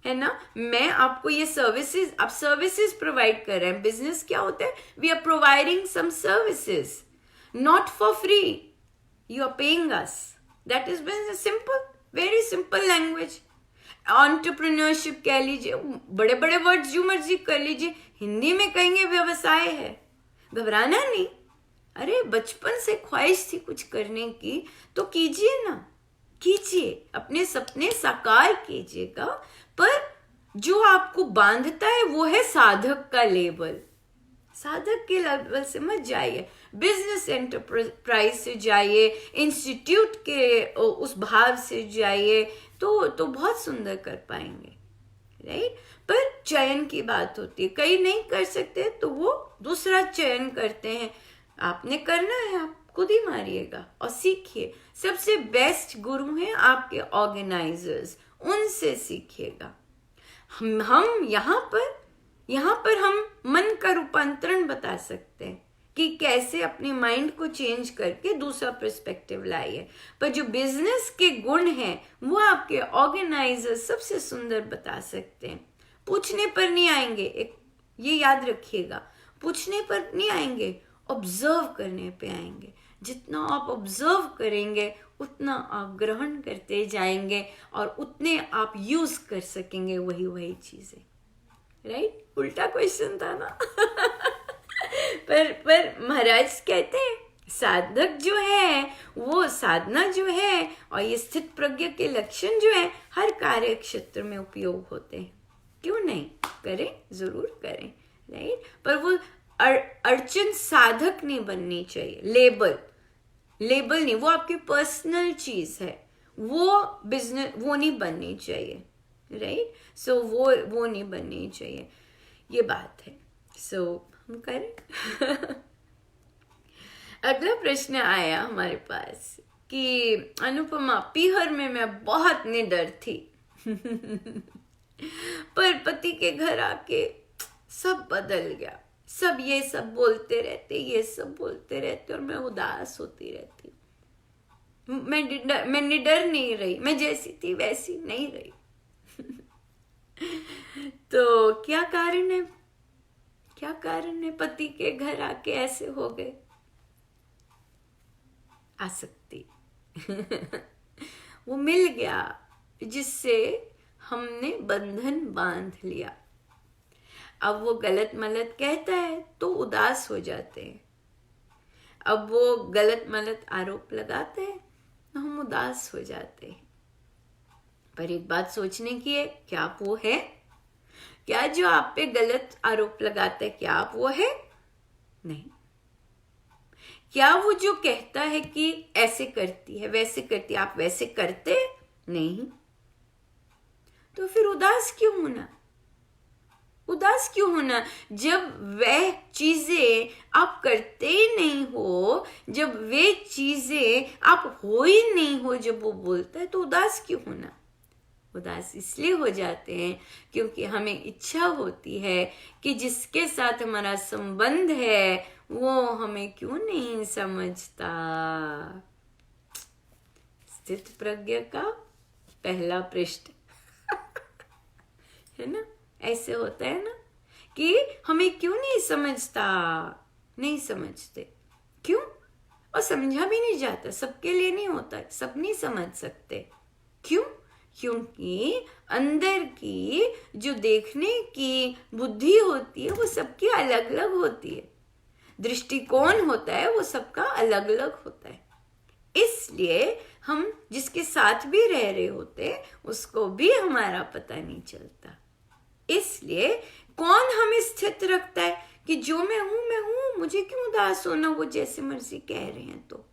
है ना। मैं आपको ये सर्विसेज, आप सर्विसेज प्रोवाइड कर रहे हैं। बिजनेस क्या होता है, we are providing some services, not for free, you are paying us, that is business. Simple, very simple language. Entrepreneurship कह लीजिए, बड़े बड़े वर्ड्स जो मर्जी कर लीजिए, हिंदी में कहेंगे व्यवसाय है। घबराना नहीं, अरे बचपन से ख्वाहिश थी कुछ करने की तो कीजिए ना, कीजिए, अपने सपने साकार कीजिएगा। पर जो आपको बांधता है वो है साधक का लेबल। साधक के लेवल से मत जाइए, बिजनेस एंटरप्राइज से जाइए, इंस्टीट्यूट के उस भाव से जाइए, तो बहुत सुंदर कर पाएंगे, राइट। पर चयन की बात होती है, कई नहीं कर सकते तो वो दूसरा चयन करते हैं। आपने करना है, आप खुद ही मारिएगा और सीखिए। सबसे बेस्ट गुरु हैं आपके ऑर्गेनाइजर्स, उनसे सीखिएगा। हम यहाँ पर हम मन का रूपांतरण बता सकते हैं कि कैसे अपने माइंड को चेंज करके दूसरा पर्सपेक्टिव लाइए। पर जो बिजनेस के गुण हैं वो आपके ऑर्गेनाइजर सबसे सुंदर बता सकते हैं। पूछने पर नहीं आएंगे, एक ये याद रखिएगा, पूछने पर नहीं आएंगे, ऑब्जर्व करने पे आएंगे। जितना आप ऑब्जर्व करेंगे उतना आप ग्रहण करते जाएंगे और उतने आप यूज कर सकेंगे वही चीजें, राइट। उल्टा क्वेश्चन था ना पर महाराज कहते हैं साधक जो है वो साधना जो है और ये स्थित प्रज्ञ के लक्षण जो है हर कार्य क्षेत्र में उपयोग होते हैं। क्यों नहीं करें, जरूर करें, राइट। पर वो अड़चन साधक नहीं बननी चाहिए, लेबल नहीं, वो आपकी पर्सनल चीज है, वो बिजनेस वो नहीं बननी चाहिए, राइट। सो वो नहीं बननी चाहिए, ये बात है। सो हम करें अगला प्रश्न आया हमारे पास कि अनुपमा, पीहर में मैं बहुत निडर थी पर पति के घर आके सब बदल गया। सब ये सब बोलते रहते और मैं उदास होती रहती। मैं निडर नहीं रही, मैं जैसी थी वैसी नहीं रही तो क्या कारण है पति के घर आके ऐसे हो गए? आसक्ति वो मिल गया जिससे हमने बंधन बांध लिया। अब वो गलत मलत कहता है तो उदास हो जाते हैं, अब वो गलत मलत आरोप लगाते हैं तो हम उदास हो जाते हैं। पर एक बात सोचने की है, क्या आप वो है? क्या जो आप पे गलत आरोप लगाता है क्या आप वो है? नहीं। क्या वो जो कहता है कि ऐसे करती है वैसे करती है आप वैसे करते? नहीं। तो फिर उदास क्यों होना? उदास क्यों होना? जब वह चीजें आप करते ही नहीं हो, जब वे चीजें आप हो ही नहीं हो, जब वो बोलता है, तो उदास क्यों होना? उदास इसलिए हो जाते हैं क्योंकि हमें इच्छा होती है कि जिसके साथ हमारा संबंध है वो हमें क्यों नहीं समझता। स्थित प्रज्ञ का पहला पृष्ठ है ना, ऐसे होता है ना कि हमें क्यों नहीं समझता, नहीं समझते क्यों, और समझा भी नहीं जाता, सबके लिए नहीं होता है, सब नहीं समझ सकते। क्यों? क्योंकि अंदर की जो देखने की बुद्धि होती है वो सबकी अलग अलग होती है, दृष्टिकोण होता है वो सबका अलग अलग होता है। इसलिए हम जिसके साथ भी रह रहे होते उसको भी हमारा पता नहीं चलता। इसलिए कौन हमें स्थित रखता है कि जो मैं हूं, मुझे क्यों उदास होना, वो जैसे मर्जी कह रहे हैं तो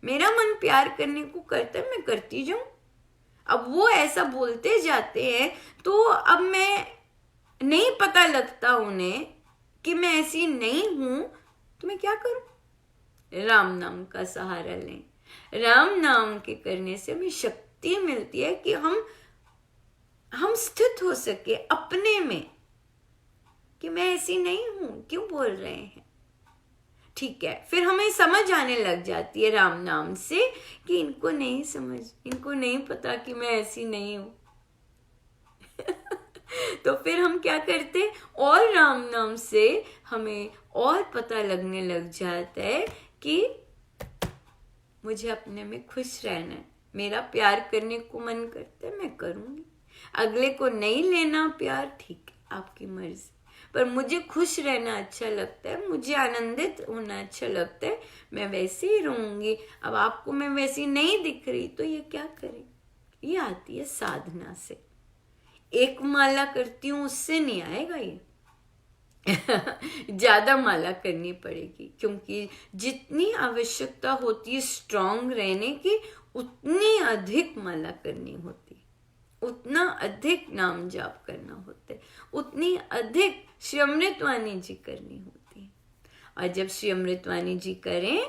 मेरा मन प्यार करने को करता है, मैं करती जाऊं। अब वो ऐसा बोलते जाते हैं तो अब मैं नहीं पता लगता उन्हें कि मैं ऐसी नहीं हूं, तो मैं क्या करूं? राम नाम का सहारा लें। राम नाम के करने से हमें शक्ति मिलती है कि हम स्थित हो सके अपने में कि मैं ऐसी नहीं हूं, क्यों बोल रहे हैं। ठीक है, फिर हमें समझ आने लग जाती है राम नाम से कि इनको नहीं समझ, इनको नहीं पता कि मैं ऐसी नहीं हूं। तो फिर हम क्या करते, और राम नाम से हमें और पता लगने लग जाता है कि मुझे अपने में खुश रहना है, मेरा प्यार करने को मन करता है, मैं करूंगी। अगले को नहीं लेना प्यार, ठीक है, आपकी मर्जी, पर मुझे खुश रहना अच्छा लगता है, मुझे आनंदित होना अच्छा लगता है, मैं वैसे ही रहूंगी। अब आपको मैं वैसी नहीं दिख रही तो ये क्या करे? ये आती है साधना से। एक माला करती हूं उससे नहीं आएगा ये। ज्यादा माला करनी पड़ेगी, क्योंकि जितनी आवश्यकता होती है स्ट्रांग रहने की, उतनी अधिक माला करनी होती, उतना अधिक नाम जाप करना होता है, उतनी अधिक श्री अमृतवाणी जी करनी होती है। और जब श्री अमृतवाणी जी करें,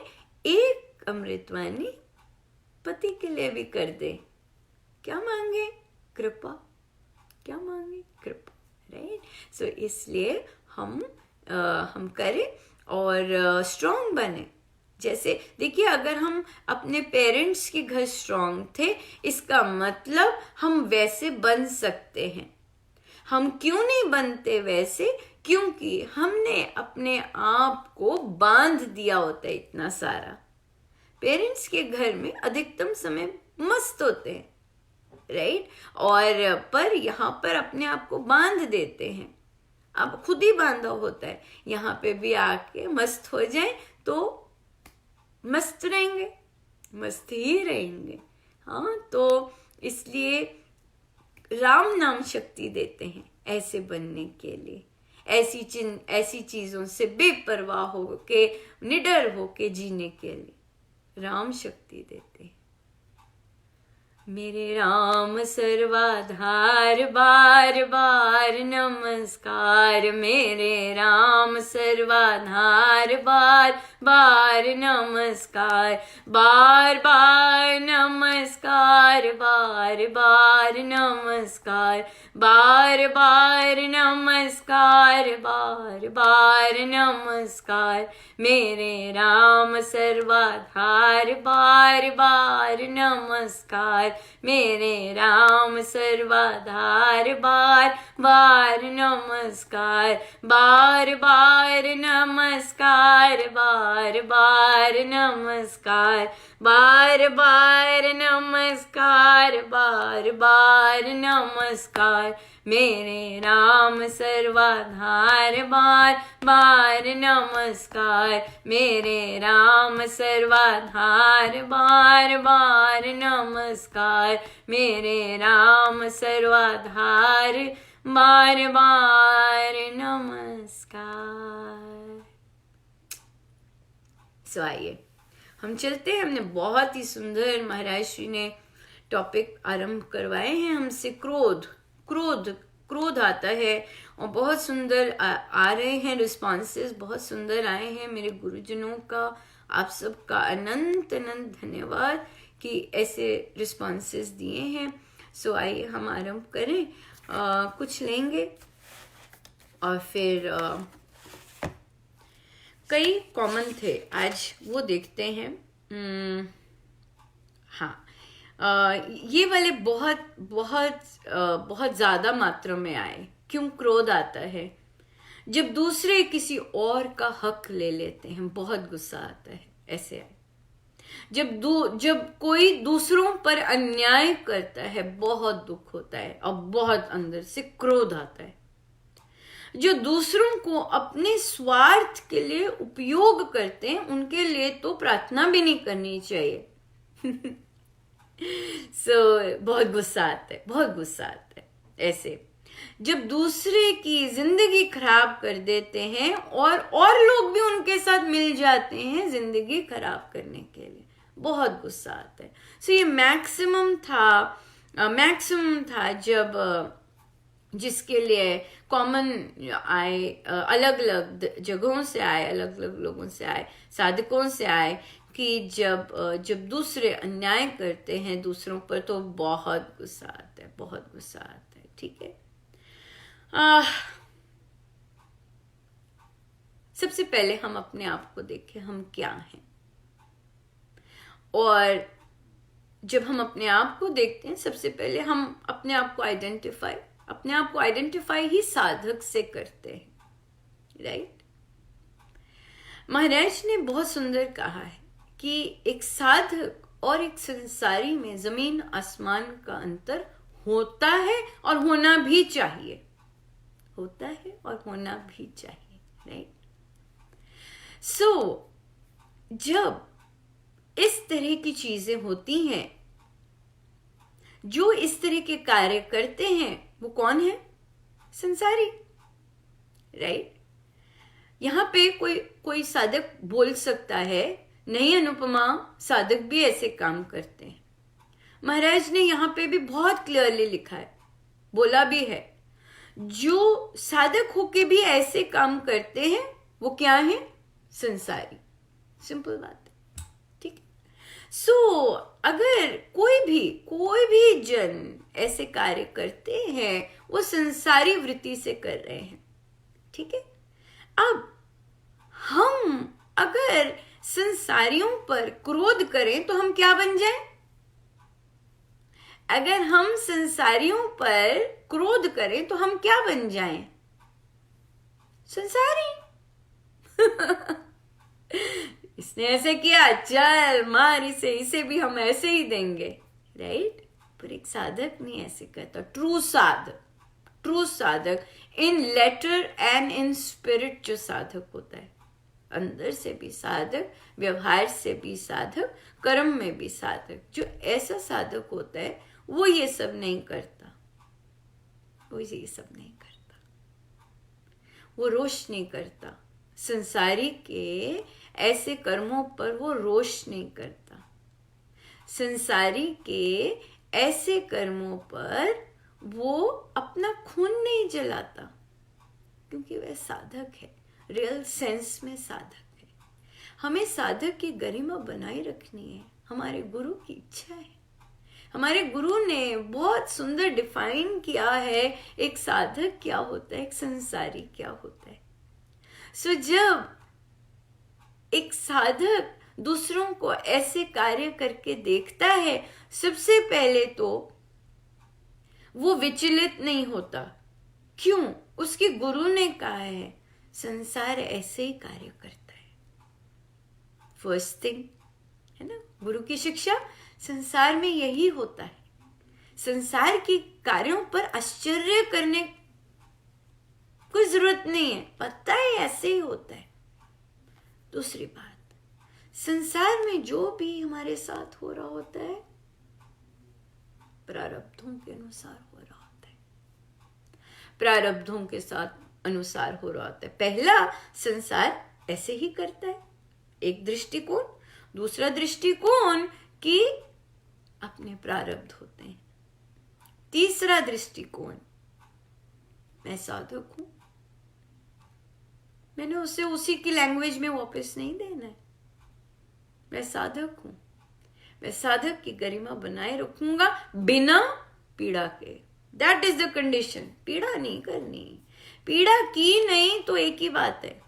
एक अमृतवाणी पति के लिए भी कर दे, क्या मांगे? कृपा। क्या मांगे? कृपा, राइट। सो इसलिए हम करें और स्ट्रांग बने। जैसे देखिए, अगर हम अपने पेरेंट्स के घर स्ट्रांग थे, इसका मतलब हम वैसे बन सकते हैं। हम क्यों नहीं बनते वैसे? क्योंकि हमने अपने आप को बांध दिया होता है इतना सारा। पेरेंट्स के घर में अधिकतम समय मस्त होते हैं, राइट, और पर यहाँ पर अपने आप को बांध देते हैं। अब खुद ही बांधा होता है, यहाँ पे भी आके मस्त हो जाए तो मस्त रहेंगे, मस्त ही रहेंगे। हाँ, तो इसलिए राम नाम शक्ति देते हैं ऐसे बनने के लिए, ऐसी चीजों से बेपरवाह होके, निडर होके जीने के लिए राम शक्ति देते हैं। मेरे राम सर्वाधार, बार बार नमस्कार। मेरे राम सर्वाधार, बार बार नमस्कार। बार बार नमस्कार, बार बार नमस्कार। बार बार नमस्कार, बार बार नमस्कार। मेरे राम सर्वाधार, बार बार नमस्कार। मेरे राम सर्वाधार, बार बार नमस्कार। बार बार नमस्कार, बार बार नमस्कार। बार बार नमस्कार, बार बार नमस्कार। मेरे राम सर्वाधार, बार बार नमस्कार। मेरे राम सर्वाधार, बार बार नमस्कार। मेरे राम सर्वाधार, बार बार नमस्कार। सो आइए हम चलते हैं। हमने बहुत ही सुंदर महाराज श्री ने टॉपिक आरंभ करवाए हैं हमसे। क्रोध क्रोध आता है। और बहुत सुंदर आ रहे हैं रिस्पॉन्सेस, बहुत सुंदर आए हैं मेरे गुरुजनों का। आप सबका अनंत अनंत धन्यवाद कि ऐसे रिस्पॉन्सेस दिए हैं। सो आइए हम आरंभ करें। कुछ लेंगे और फिर कई कॉमन थे आज, वो देखते हैं। हाँ, ये वाले बहुत बहुत बहुत ज्यादा मात्रा में आए। क्यों क्रोध आता है? जब दूसरे किसी और का हक ले लेते हैं, बहुत गुस्सा आता है। ऐसे आए जब कोई दूसरों पर अन्याय करता है, बहुत दुख होता है और बहुत अंदर से क्रोध आता है। जो दूसरों को अपने स्वार्थ के लिए उपयोग करते हैं, उनके लिए तो प्रार्थना भी नहीं करनी चाहिए। बहुत गुस्सा आता है, बहुत गुस्सा आता है। ऐसे जब दूसरे की जिंदगी खराब कर देते हैं और लोग भी उनके साथ मिल जाते हैं जिंदगी खराब करने के लिए, बहुत गुस्सा आता है। ये मैक्सिमम था जब जिसके लिए कॉमन आए, अलग अलग जगहों से आए, अलग अलग लोगों से आए, साधकों से आए कि जब दूसरे अन्याय करते हैं दूसरों पर, तो बहुत गुस्सा आता है, बहुत गुस्सा आता है। ठीक है, सबसे पहले हम अपने आप को देखें, हम क्या हैं। और जब हम अपने आप को देखते हैं, सबसे पहले हम अपने आप को आइडेंटिफाई ही साधक से करते हैं, राइट। महाराज ने बहुत सुंदर कहा है कि एक साधक और एक संसारी में जमीन आसमान का अंतर होता है और होना भी चाहिए, होता है और होना भी चाहिए, राइट। जब इस तरह की चीजें होती हैं, जो इस तरह के कार्य करते हैं, वो कौन है? संसारी, राइट। यहां पे कोई साधक बोल सकता है, नहीं अनुपमा, साधक भी ऐसे काम करते हैं। महाराज ने यहां पे भी बहुत क्लियरली लिखा है, बोला भी है, जो साधक होके भी ऐसे काम करते हैं वो क्या है? संसारी। सिंपल बात है, ठीक है। अगर कोई भी जन ऐसे कार्य करते हैं, वो संसारी वृत्ति से कर रहे हैं, ठीक है। अब हम अगर संसारियों पर क्रोध करें तो हम क्या बन जाएं? अगर हम संसारियों पर क्रोध करें तो हम क्या बन जाएं? संसारी। इसने ऐसे किया, चल मार इसे भी हम ऐसे ही देंगे, राइट। पर एक साधक नहीं ऐसे करता। ट्रू साधक इन लेटर एंड इन स्पिरिट जो साधक होता है, अंदर से भी साधक, व्यवहार से भी साधक, कर्म में भी साधक, जो ऐसा साधक होता है वो ये सब नहीं करता, वो रोष नहीं करता। संसारी के ऐसे कर्मों पर वो रोष नहीं करता। संसारी के ऐसे कर्मों पर वो अपना खून नहीं जलाता, क्योंकि वह साधक है, रियल सेंस में साधक है। हमें साधक की गरिमा बनाए रखनी है, हमारे गुरु की इच्छा है। हमारे गुरु ने बहुत सुंदर डिफाइन किया है एक साधक क्या होता है, एक संसारी क्या होता है। जब एक साधक दूसरों को ऐसे कार्य करके देखता है, सबसे पहले तो वो विचलित नहीं होता। क्यों? उसके गुरु ने कहा है संसार ऐसे ही कार्य करता है। फर्स्ट थिंग है ना, गुरु की शिक्षा, संसार में यही होता है। संसार के कार्यों पर आश्चर्य करने कोई जरूरत नहीं है, पता है ऐसे ही होता है। दूसरी बात, संसार में जो भी हमारे साथ हो रहा होता है, प्रारब्धों के अनुसार हो रहा होता है, प्रारब्धों के साथ अनुसार हो रहा होता है। पहला, संसार ऐसे ही करता है, एक दृष्टिकोण। दूसरा दृष्टिकोण कि अपने प्रारब्ध होते हैं। तीसरा दृष्टिकोण मैं साधक हूं, मैंने उसे उसी की लैंग्वेज में वापस नहीं देना है। मैं साधक हूं, मैं साधक की गरिमा बनाए रखूंगा बिना पीड़ा के। That is the condition. पीड़ा नहीं करनी। पीड़ा की नहीं तो एक ही बात है,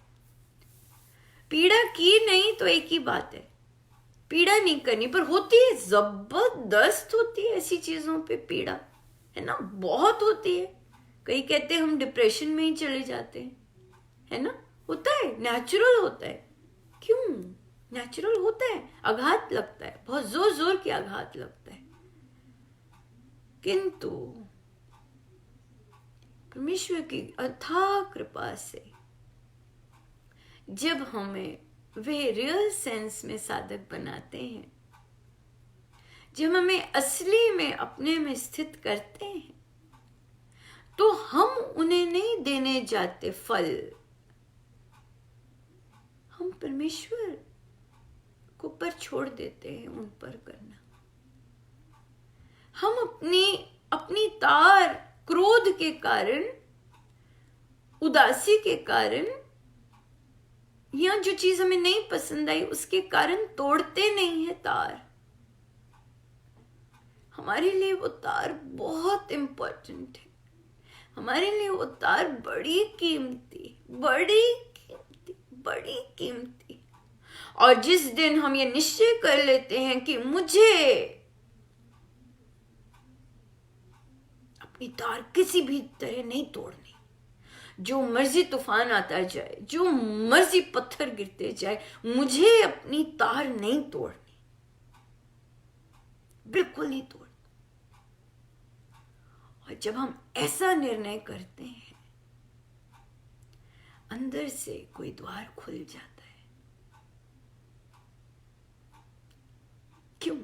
पीड़ा की नहीं तो एक ही बात है, पीड़ा नहीं करनी। पर होती है, जबरदस्त होती है ऐसी चीजों पे पीड़ा, है ना, बहुत होती है। कई कहते हैं हम डिप्रेशन में ही चले जाते हैं, है ना, होता है, नेचुरल होता है। क्यों नेचुरल होता है? आघात लगता है, बहुत जोर जोर के आघात लगता है। किंतु परमेश्वर की अथाह कृपा से जब हमें वे रियल सेंस में साधक बनाते हैं, जब हमें असली में अपने में स्थित करते हैं, तो हम उन्हें नहीं देने जाते फल, हम परमेश्वर को पर छोड़ देते हैं उन पर करना। हम अपनी तार क्रोध के कारण, उदासी के कारण, या जो चीज हमें नहीं पसंद आई उसके कारण तोड़ते नहीं है तार। हमारे लिए वो तार बहुत इंपॉर्टेंट है, हमारे लिए वो तार बड़ी कीमती, बड़ी कीमती, बड़ी कीमती। और जिस दिन हम ये निश्चय कर लेते हैं कि मुझे अपनी तार किसी भी तरह नहीं तोड़नी, जो मर्जी तूफान आता जाए, जो मर्जी पत्थर गिरते जाए, मुझे अपनी तार नहीं तोड़नी, बिल्कुल नहीं तोड़नी। और जब हम ऐसा निर्णय करते हैं, अंदर से कोई द्वार खुल जाता है। क्यों?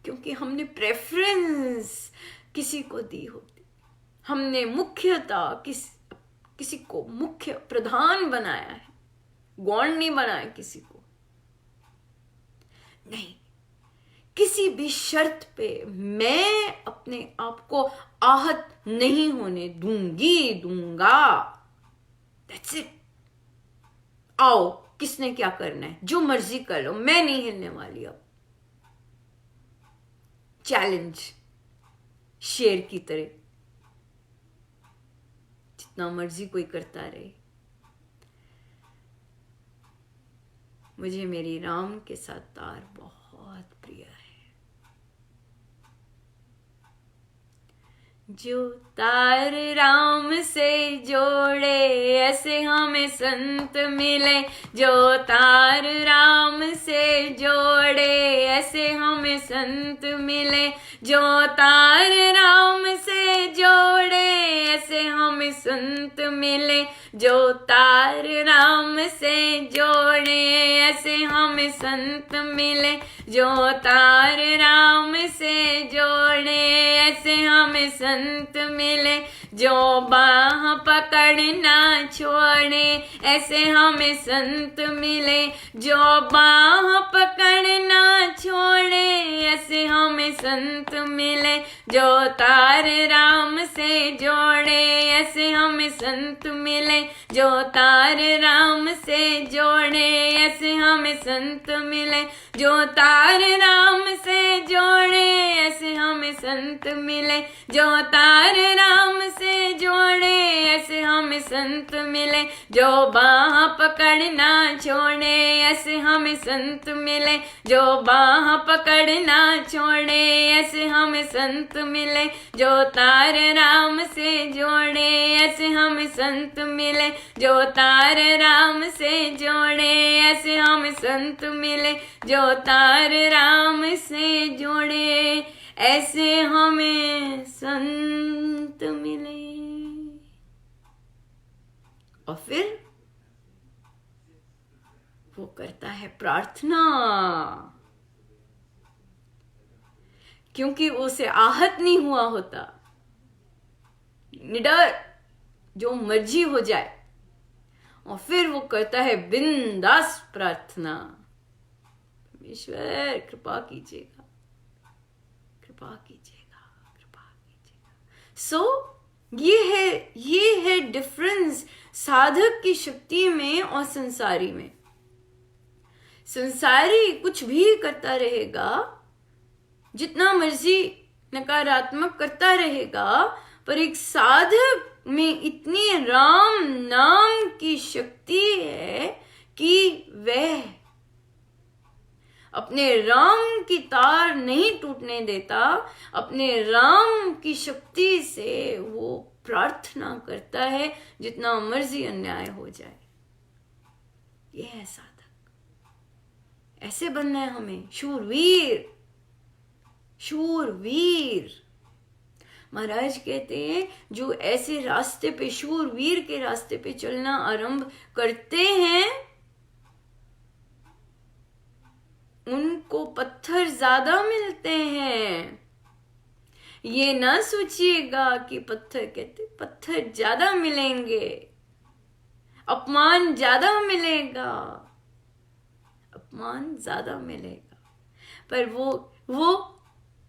क्योंकि हमने प्रेफरेंस किसी को दी होती, हमने मुख्यता किसी को मुख्य प्रधान बनाया है, गौण नहीं बनाया किसी को। नहीं, किसी भी शर्त पे मैं अपने आप को आहत नहीं होने दूंगा। That's it। आओ, किसने क्या करना है, जो मर्जी कर लो, मैं नहीं हिलने वाली। अब चैलेंज शेर की तरह, जितना मर्जी कोई करता रहे, मुझे मेरी राम के साथ तार बहुत प्रिय है। जो तार राम से जोड़े, ऐसे हमें संत मिले। जो तार राम से जोड़े, ऐसे हमें संत मिले। जो तार राम से जोड़े, ऐसे हमें संत मिले। जो तार राम से जोड़े, ऐसे हमें संत मिले। जो तार राम से जोड़े, ऐसे हमें संत मिले। जो बाह पकड़ना छोड़े, ऐसे हमें संत मिले। जो बाह पकड़ना छोड़े, ऐसे हमें संत मिले। जो तार राम से जोड़े, ऐसे हमें संत मिले। जो तार राम से जोड़े, ऐसे हमें संत मिले। जो तार राम से जोड़े, ऐसे हमें संत मिले। जो तार राम से जोड़े, ऐसे हमें संत मिले। जो बाह पकड़ना छोड़े, ऐसे हमें संत मिले। जो बाह पकड़ना छोड़े, ऐसे हमें संत मिले। जो तार राम से जोड़े, ऐसे हमें संत मिले। जो तार राम से जोड़े, ऐसे हमें संत मिले। जो तार राम से जोड़े, ऐसे हमें संत मिले। और फिर वो करता है प्रार्थना, क्योंकि उसे आहत नहीं हुआ होता, निडर, जो मर्जी हो जाए। और फिर वो करता है बिंदास प्रार्थना, परमेश्वर कृपा कीजिएगा, कृपा कीजिएगा, कृपा कीजिएगा। सो ये है डिफरेंस साधक की शक्ति में और संसारी में। संसारी कुछ भी करता रहेगा, जितना मर्जी नकारात्मक करता रहेगा, पर एक साधक में इतनी राम नाम की शक्ति है कि वह अपने राम की तार नहीं टूटने देता। अपने राम की शक्ति से वो प्रार्थना करता है जितना मर्जी अन्याय हो जाए। ये है साधक। ऐसे बनना है हमें, शूरवीर। शूरवीर महाराज कहते हैं, जो ऐसे रास्ते पे, शूरवीर के रास्ते पे चलना आरंभ करते हैं, उनको पत्थर ज्यादा मिलते हैं। ये ना सोचिएगा कि पत्थर ज्यादा मिलेंगे, अपमान ज्यादा मिलेगा, अपमान ज्यादा मिलेगा, पर वो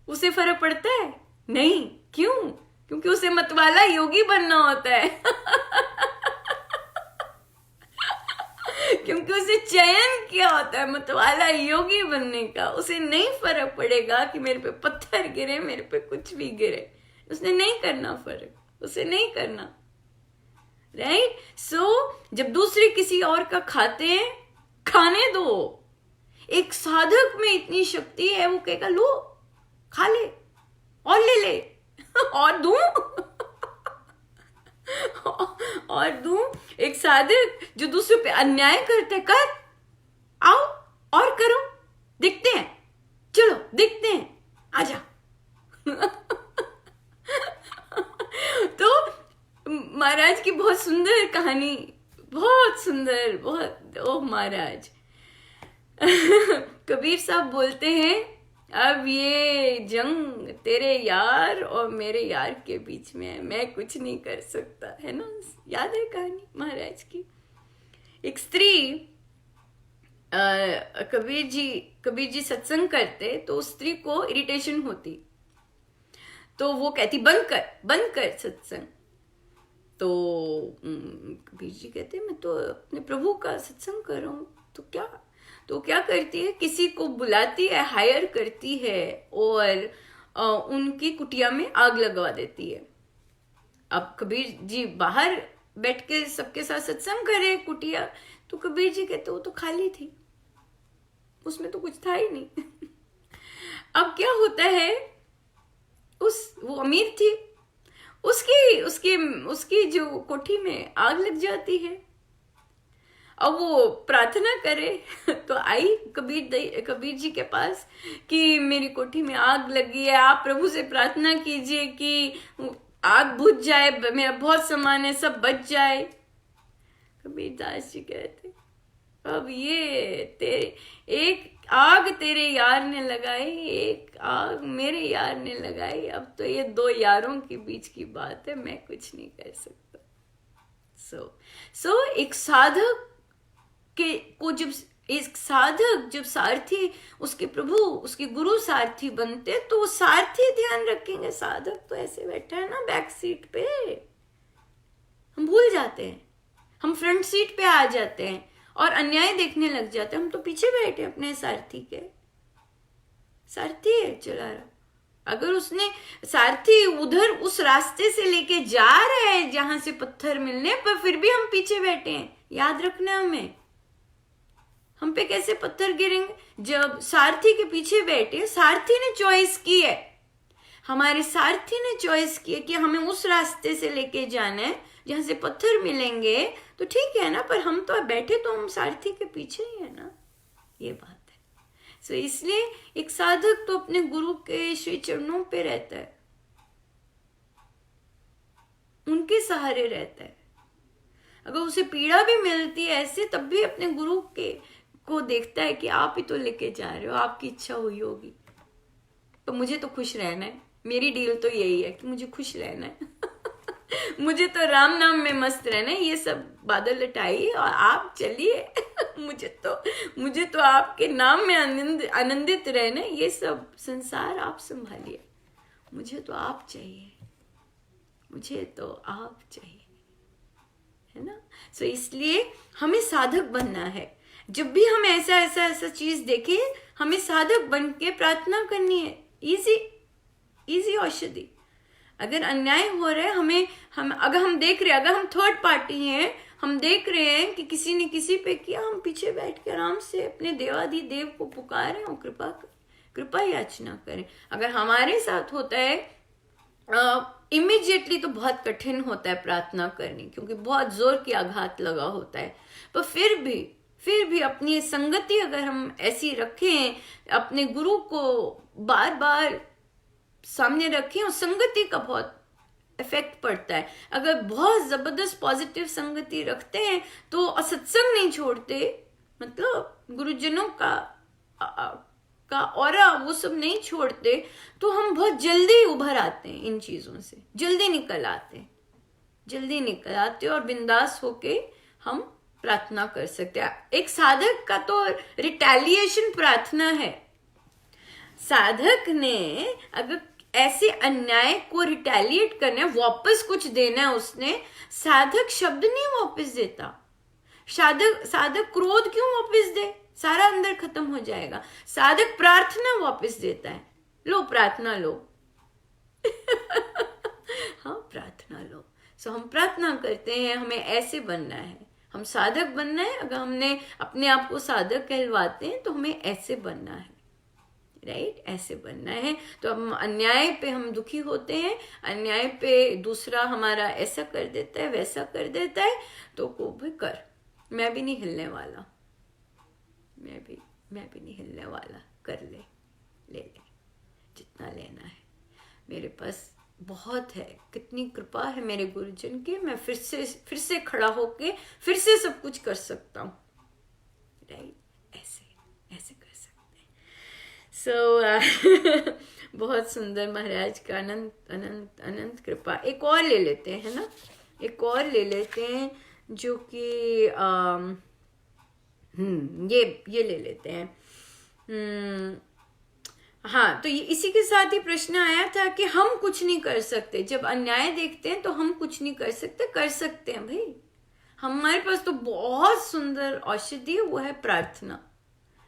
उसे फर्क पड़ता है नहीं। क्यों? क्योंकि उसे मतवाला योगी बनना होता है। क्योंकि उसे चयन किया होता है मतवाला योगी बनने का। उसे नहीं फर्क पड़ेगा कि मेरे पे पत्थर गिरे, मेरे पे कुछ भी गिरे, उसने नहीं करना फर्क, उसे नहीं करना। राइट? सो जब दूसरे किसी और का खाते हैं, खाने दो। एक साधक में इतनी शक्ति है, वो कहेगा लो खा ले और ले और दूं और दूं। एक साधक जो दूसरे पे अन्याय करते, कर आओ और करो, देखते हैं, चलो देखते हैं, आजा। तो महाराज की बहुत सुंदर कहानी, बहुत सुंदर, बहुत। ओ महाराज कबीर साहब बोलते हैं, अब ये जंग तेरे यार और मेरे यार के बीच में है, मैं कुछ नहीं कर सकता, है ना? याद है कहानी महाराज की? एक स्त्री, कबीर जी सत्संग करते तो उस स्त्री को इरिटेशन होती, तो वो कहती बंद कर सत्संग। तो कबीर जी कहते मैं तो अपने प्रभु का सत्संग कर रहा हूँ, तो क्या करती है, किसी को बुलाती है, हायर करती है और उनकी कुटिया में आग लगवा देती है। अब कबीर जी बाहर बैठ के सबके साथ सत्संग करे कुटिया, तो कबीर जी कहते वो तो खाली थी, उसमें तो कुछ था ही नहीं। अब क्या होता है, वो अमीर थी, उसकी जो कोठी में आग लग जाती है। अब वो प्रार्थना करे तो आई कबीर जी के पास कि मेरी कोठी में आग लगी है, आप प्रभु से प्रार्थना कीजिए कि आग बुझ जाए, मेरा बहुत सामान है सब बच जाए। कबीर दास जी कहते अब ये एक आग तेरे यार ने लगाई, एक आग मेरे यार ने लगाई, अब तो ये दो यारों के बीच की बात है, मैं कुछ नहीं कर सकता। सो एक साधक जब सारथी, उसके प्रभु, उसके गुरु सारथी बनते, तो वो सारथी ध्यान रखेंगे। साधक तो ऐसे बैठा है ना बैक सीट पे, हम भूल जाते हैं, हम फ्रंट सीट पे आ जाते हैं और अन्याय देखने लग जाते हैं। हम तो पीछे बैठे अपने सारथी के, सारथी है चला रहा। अगर उसने सारथी उधर उस रास्ते से लेके जा रहा है जहां से पत्थर मिलने, पर फिर भी हम पीछे बैठे हैं, याद रखना हमें, हम पे कैसे पत्थर गिरेंगे। जब सारथी के पीछे बैठे, सारथी ने चॉइस की है, हमारे सारथी ने चॉइस की है कि हमें उस रास्ते से लेके जाना है जहां से पत्थर मिलेंगे, तो ठीक है ना, पर हम तो बैठे तो हम सारथी के पीछे ही है ना, ये बात है। सो इसलिए एक साधक तो अपने गुरु के श्री चरणों पे रहता है, उनके सहारे रहता है। अगर उसे पीड़ा भी मिलती है ऐसे, तब भी अपने गुरु को देखता है कि आप ही तो लेके जा रहे हो, आपकी इच्छा हुई होगी, तो मुझे तो खुश रहना है, मेरी डील तो यही है कि मुझे खुश रहना है। मुझे तो राम नाम में मस्त रहना है, ये सब बादल लटाइए और आप चलिए। मुझे तो आपके नाम में आनंदित रहना है, ये सब संसार आप संभालिए, मुझे तो आप चाहिए, मुझे तो आप चाहिए, है ना। सो इसलिए हमें साधक बनना है। जब भी हम ऐसा ऐसा ऐसा चीज देखें, हमें साधक बन के प्रार्थना करनी है। इजी इजी औषधि। अगर अन्याय हो रहा है, हम अगर हम देख रहे हैं, अगर हम थर्ड पार्टी हैं, हम देख रहे हैं कि किसी ने किसी पे किया, हम पीछे बैठ के आराम से अपने देवाधिदेव को पुकारें और कृपा याचना करें। अगर हमारे साथ होता है इमीडिएटली तो बहुत कठिन होता है प्रार्थना करनी, क्योंकि बहुत जोर की आघात लगा होता है। पर फिर भी अपनी संगति अगर हम ऐसी रखें, अपने गुरु को बार बार सामने रखें, और संगति का बहुत इफेक्ट पड़ता है। अगर बहुत जबरदस्त पॉजिटिव संगति रखते हैं तो सत्संग नहीं छोड़ते, मतलब गुरुजनों का ऑरा वो सब नहीं छोड़ते, तो हम बहुत जल्दी उभर आते हैं, इन चीजों से जल्दी निकल आते और बिंदास होके हम प्रार्थना कर सकते हैं। एक साधक का तो रिटेलिएशन प्रार्थना है। साधक ने अगर ऐसे अन्याय को रिटेलिएट करना है, वापस कुछ देना है उसने, साधक शब्द नहीं वापस देता। साधक क्रोध क्यों वापस दे, सारा अंदर खत्म हो जाएगा। साधक प्रार्थना वापस देता है, लो प्रार्थना लो। हाँ प्रार्थना लो। सो हम प्रार्थना करते हैं, हमें ऐसे बनना है, हम साधक बनना है। अगर हमने अपने आप को साधक कहलवाते हैं तो हमें ऐसे बनना है, राइट, ऐसे बनना है। तो हम अन्याय पे हम दुखी होते हैं, अन्याय पे दूसरा हमारा ऐसा कर देता है, वैसा कर देता है, तो को भी कर, मैं भी नहीं हिलने वाला, मैं भी नहीं हिलने वाला, कर ले जितना लेना है, मेरे पास बहुत है। कितनी कृपा है मेरे गुरुजन की, मैं फिर से खड़ा होके फिर से सब कुछ कर सकता हूँ, राइट, ऐसे कर सकते हैं। सो बहुत सुंदर महाराज का अनंत कृपा। एक और ले लेते हैं, है ना, एक और ले लेते हैं जो कि ये ले लेते हैं। हाँ, तो ये इसी के साथ ही प्रश्न आया था कि हम कुछ नहीं कर सकते। जब अन्याय देखते हैं तो हम कुछ नहीं कर सकते, कर सकते हैं भाई। हमारे पास तो बहुत सुंदर औषधि है, वो है प्रार्थना।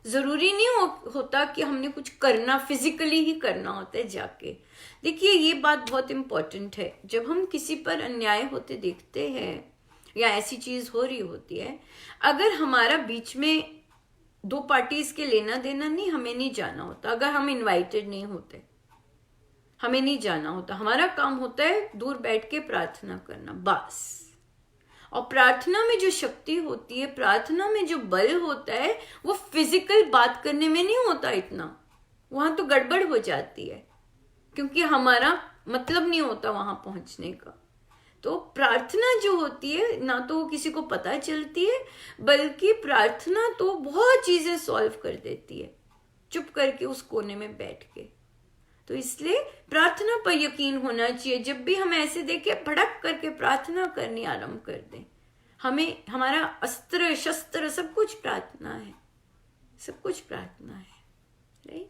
जरूरी नहीं होता कि हमने कुछ करना, फिजिकली ही करना होता है जाके। देखिए ये बात बहुत इंपॉर्टेंट है। जब हम किसी पर अन्याय होते देखते हैं या ऐसी चीज हो रही होती है, अगर हमारा बीच में दो पार्टीज के लेना देना नहीं, हमें नहीं जाना होता। अगर हम इनवाइटेड नहीं होते, हमें नहीं जाना होता। हमारा काम होता है दूर बैठ के प्रार्थना करना, बस। और प्रार्थना में जो शक्ति होती है, प्रार्थना में जो बल होता है, वो फिजिकल बात करने में नहीं होता इतना। वहां तो गड़बड़ हो जाती है, क्योंकि हमारा मतलब नहीं होता वहां पहुंचने का। तो प्रार्थना जो होती है ना, तो वो किसी को पता चलती है, बल्कि प्रार्थना तो बहुत चीजें सॉल्व कर देती है, चुप करके उस कोने में बैठ के। तो इसलिए प्रार्थना पर यकीन होना चाहिए। जब भी हम ऐसे देखें, भड़क करके प्रार्थना करनी आरंभ कर दें। हमारा अस्त्र शस्त्र सब कुछ प्रार्थना है, सब कुछ प्रार्थना है, राइट।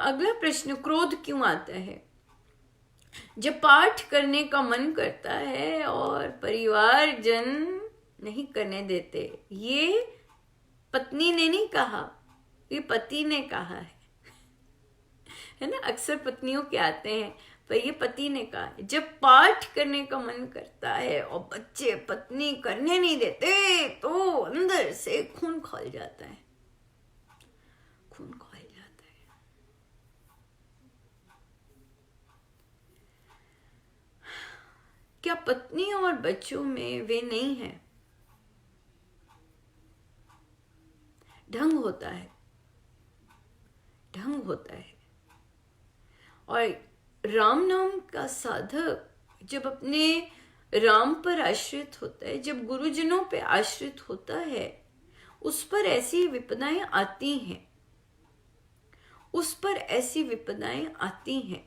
अगला प्रश्न, क्रोध क्यों आता है? जब पाठ करने का मन करता है और परिवारजन नहीं करने देते। ये पत्नी ने नहीं कहा, ये पति ने कहा है ना। अक्सर पत्नियों के आते हैं, पर ये पति ने कहा है। जब पाठ करने का मन करता है और बच्चे पत्नी करने नहीं देते, तो अंदर से खून खौल जाता है, खून खौल जाता है। क्या पत्नी और बच्चों में वे नहीं है? ढंग होता है, ढंग होता है। और राम नाम का साधक जब अपने राम पर आश्रित होता है, जब गुरुजनों पे आश्रित होता है, उस पर ऐसी विपदाएं आती हैं, उस पर ऐसी विपदाएं आती हैं।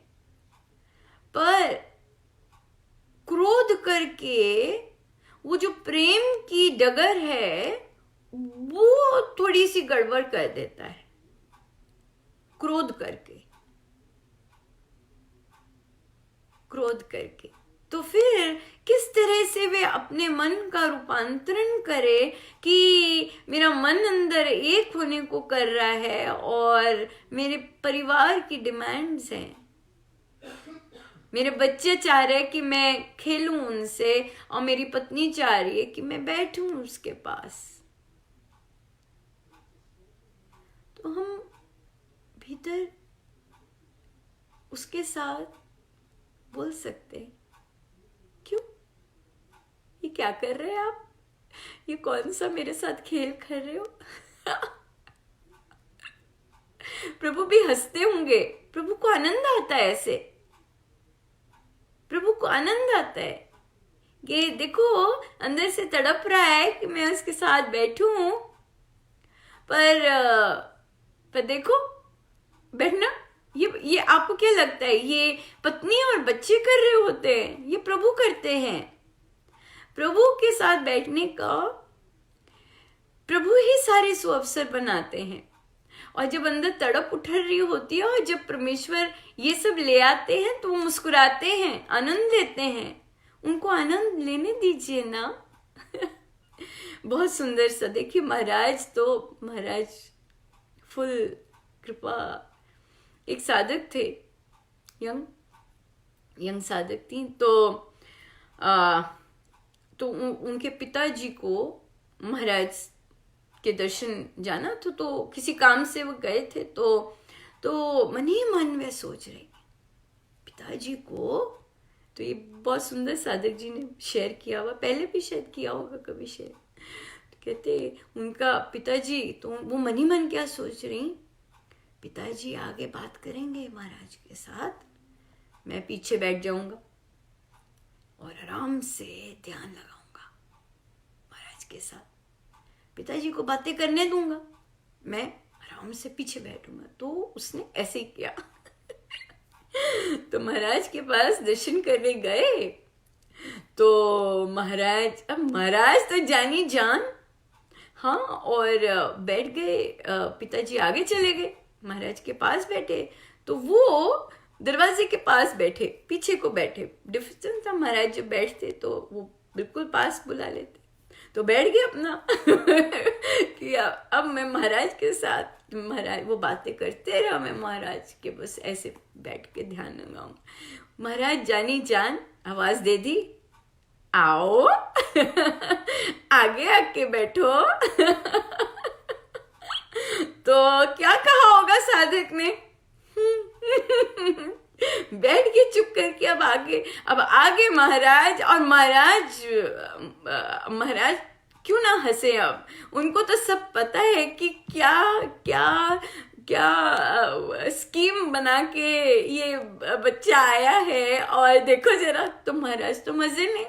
पर क्रोध करके वो जो प्रेम की डगर है, वो थोड़ी सी गड़बड़ कर देता है। क्रोध क्रोध करके, तो फिर किस तरह से वे अपने मन का रूपांतरण करे कि मेरा मन अंदर एक होने को कर रहा है और मेरे परिवार की डिमांड्स हैं, मेरे बच्चे चाह रहे हैं कि मैं खेलूं उनसे और मेरी पत्नी चाह रही है कि मैं बैठूं उसके पास। तो हम भीतर उसके साथ बोल सकते हैं, क्यों, ये क्या कर रहे हैं आप, ये कौन सा मेरे साथ खेल कर रहे हो। प्रभु भी हंसते होंगे, प्रभु को आनंद आता है, ऐसे प्रभु को आनंद आता है। ये देखो अंदर से तड़प रहा है कि मैं उसके साथ बैठूं, पर देखो बैठना, ये आपको क्या लगता है ये पत्नी और बच्चे कर रहे होते हैं, ये प्रभु करते हैं। प्रभु के साथ बैठने का प्रभु ही सारे सुअवसर बनाते हैं। और जब अंदर तड़प उठ रही होती है और जब परमेश्वर ये सब ले आते हैं तो वो मुस्कुराते हैं, आनंद लेते हैं। उनको आनंद लेने दीजिए ना। बहुत सुंदर सा देखिए, महाराज फुल कृपा, एक साधक थे, यंग साधक थी। तो उनके पिताजी को महाराज के दर्शन जाना तो किसी काम से वो गए थे। तो मन ही मन वे सोच रहे पिताजी को, तो ये बहुत सुंदर साधक जी ने शेयर किया हुआ, पहले भी शायद किया होगा कभी शेयर। तो कहते उनका पिताजी, तो वो मन ही मन क्या सोच रही, पिताजी आगे बात करेंगे महाराज के साथ, मैं पीछे बैठ जाऊंगा और आराम से ध्यान लगाऊंगा महाराज के साथ, पिताजी को बातें करने दूंगा, मैं आराम से पीछे बैठूंगा। तो उसने ऐसे ही किया। तो महाराज के पास दर्शन करने गए तो महाराज तो जानी जान, हाँ, और बैठ गए। पिताजी आगे चले गए, महाराज के पास बैठे, तो वो दरवाजे के पास बैठे, पीछे को बैठे। डिफरेंस था, महाराज जब बैठते तो वो बिल्कुल पास बुला लेते, तो बैठ गए अपना। कि अब मैं महाराज के साथ, महाराज वो बातें करते रहा, मैं महाराज के बस ऐसे बैठ के ध्यान लगाऊं। महाराज जानी जान आवाज दे दी, आओ। आगे आके बैठो। तो क्या कहा होगा साधक ने? बैठ के चुप करके अब आगे महाराज, और महाराज क्यों ना हंसे, अब उनको तो सब पता है कि क्या क्या क्या स्कीम बना के ये बच्चा आया है। और देखो जरा, तो महाराज तो मजे में,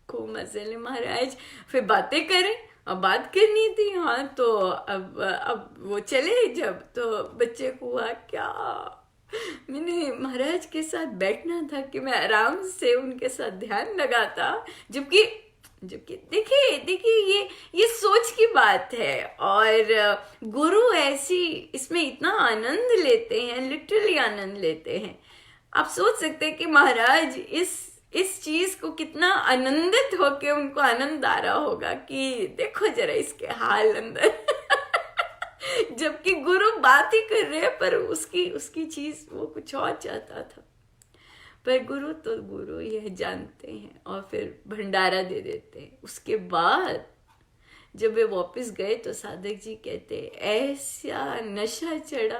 खूब मजे ले महाराज। फिर बातें करें, अब बात करनी थी, हाँ, तो अब वो चले जब, तो बच्चे को हुआ क्या, मैंने महाराज के साथ बैठना था कि मैं आराम से उनके साथ ध्यान लगाता, जबकि देखिए ये सोच की बात है। और गुरु ऐसी इसमें इतना आनंद लेते हैं, लिटरली आनंद लेते हैं। आप सोच सकते हैं कि महाराज इस चीज को कितना आनंदित होके उनको आनंद आ रहा होगा कि देखो जरा इसके हाल अंदर। जबकि गुरु बात ही कर रहे हैं, पर उसकी चीज वो कुछ और चाहता था। पर गुरु यह जानते हैं और फिर भंडारा दे देते हैं। उसके बाद जब वे वापस गए तो साधक जी कहते ऐसा नशा चढ़ा,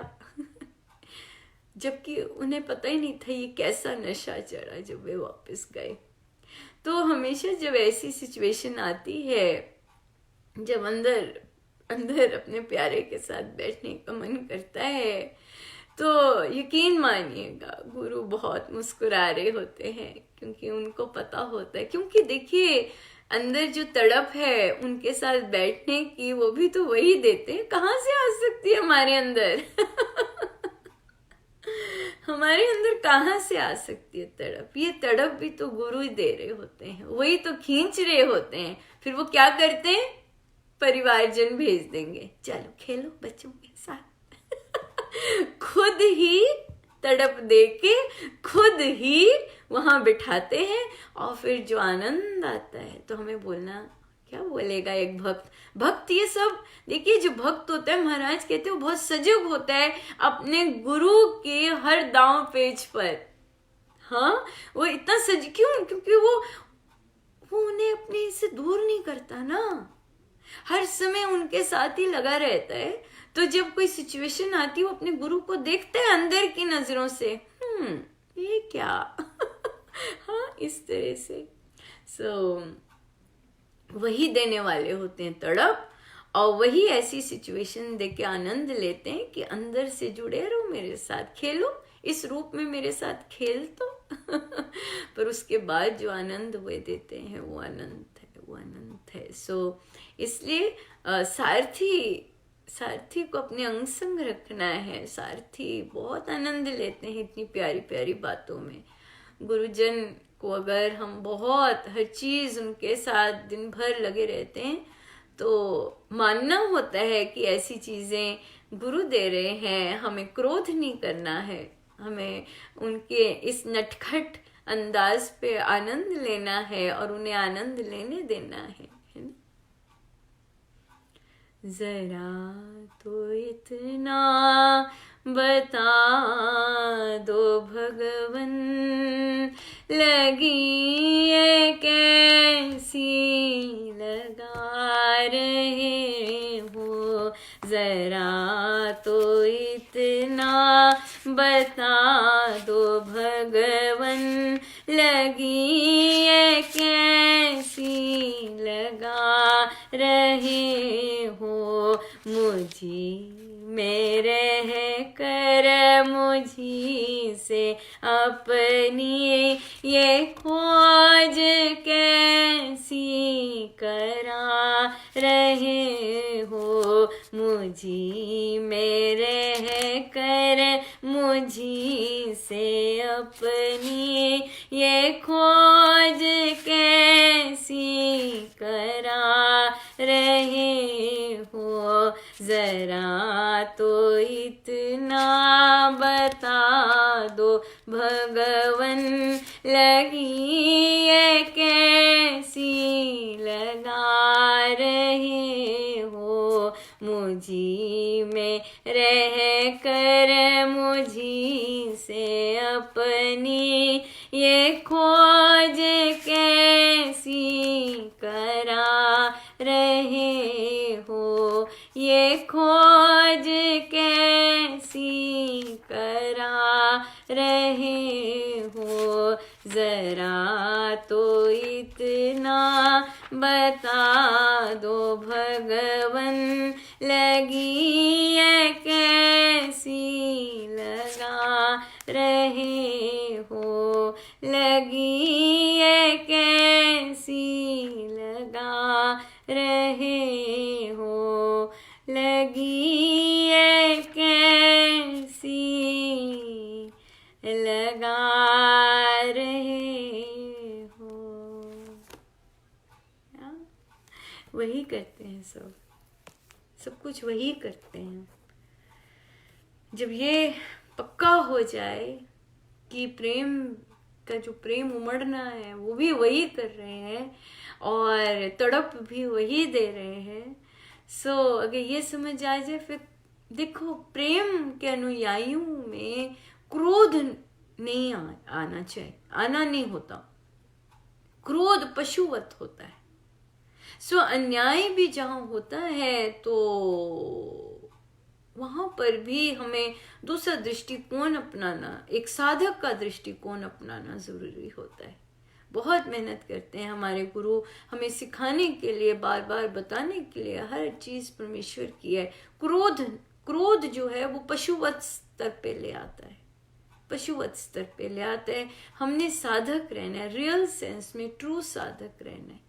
जबकि उन्हें पता ही नहीं था ये कैसा नशा चढ़ा जब वे वापस गए। तो हमेशा जब ऐसी सिचुएशन आती है, जब अंदर अपने प्यारे के साथ बैठने का मन करता है, तो यकीन मानिएगा गुरु बहुत मुस्कुरा रहे होते हैं, क्योंकि उनको पता होता है। क्योंकि देखिए अंदर जो तड़प है उनके साथ बैठने की, वो भी तो वही देते हैं। कहाँ से आ सकती है हमारे अंदर? हमारे अंदर कहाँ से आ सकती है तड़प? ये तड़प भी तो गुरु ही दे रहे होते हैं, वही तो खींच रहे होते हैं। फिर वो क्या करते हैं? परिवारजन भेज देंगे, चलो खेलो बच्चों के साथ। खुद ही तड़प दे के खुद ही वहां बिठाते हैं, और फिर जो आनंद आता है तो हमें बोलना, क्या बोलेगा एक भक्त। भक्त ये सब देखिए, जो भक्त होता है महाराज कहते हैं वो बहुत सजग होता है अपने गुरु के हर दांव पेच पर। हाँ, वो इतना सज क्यों, क्योंकि वो उन्हें अपने से दूर नहीं करता ना, हर समय उनके साथ ही लगा रहता है। तो जब कोई सिचुएशन आती है वो अपने गुरु को देखते हैं अंदर की नजरों से, ये क्या हाँ, इस तरह से। वही देने वाले होते हैं तड़प, और वही ऐसी सिचुएशन देख के आनंद लेते हैं कि अंदर से जुड़े रहो, मेरे साथ खेलो, इस रूप में मेरे साथ खेल तो पर उसके बाद जो आनंद वे देते हैं वो आनंद है, वो आनंद है। इसलिए सारथी को अपने अंग संग रखना है। सारथी बहुत आनंद लेते हैं इतनी प्यारी प्यारी बातों में। गुरुजन को अगर हम बहुत हर चीज उनके साथ दिन भर लगे रहते हैं तो मानना होता है कि ऐसी चीजें गुरु दे रहे हैं, हमें क्रोध नहीं करना है, हमें उनके इस नटखट अंदाज पे आनंद लेना है और उन्हें आनंद लेने देना है ना। जरा तो इतना बता दो भगवन, लगी ये कैसी लगा रहे हो। जरा तो इतना बता दो भगवन, लगी ये कैसी लगा रहे हो। मुझी में रह कर मुझी से अपनी ये खोज कैसी करा रहे हो। मुझी में रह कर मुझी से अपनी ये खोज कैसी करा रहे हो। जरा तो इतना बता दो भगवन, लगी ये कैसी लगा रहे हो। मुझी में रह कर मुझी से अपनी ये खोज कैसी करा रहे हो। ये खोज कैसी करा रहे हो। जरा तो इतना बता दो भगवन, लगी ये कैसी लगा रहे हो। लगी ये कैसी लगा रहे हो। लगी ये कैसी लगा रहे हो। वही करते हैं सब कुछ वही करते हैं। जब ये पक्का हो जाए कि प्रेम का जो प्रेम उमड़ना है वो भी वही कर रहे हैं और तड़प भी वही दे रहे हैं, अगर ये समझ आ जाए, फिर देखो प्रेम के अनुयायियों में क्रोध नहीं आना चाहिए, आना नहीं होता। क्रोध पशुवत होता है। अन्याय भी जहां होता है तो वहां पर भी हमें दूसरा दृष्टिकोण अपनाना, एक साधक का दृष्टिकोण अपनाना जरूरी होता है। बहुत मेहनत करते हैं हमारे गुरु हमें सिखाने के लिए, बार बार बताने के लिए, हर चीज परमेश्वर की है। क्रोध जो है वो पशुवत स्तर पे ले आता है, पशुवत स्तर पे ले आता है। हमने साधक रहना है, रियल सेंस में ट्रू साधक रहना है,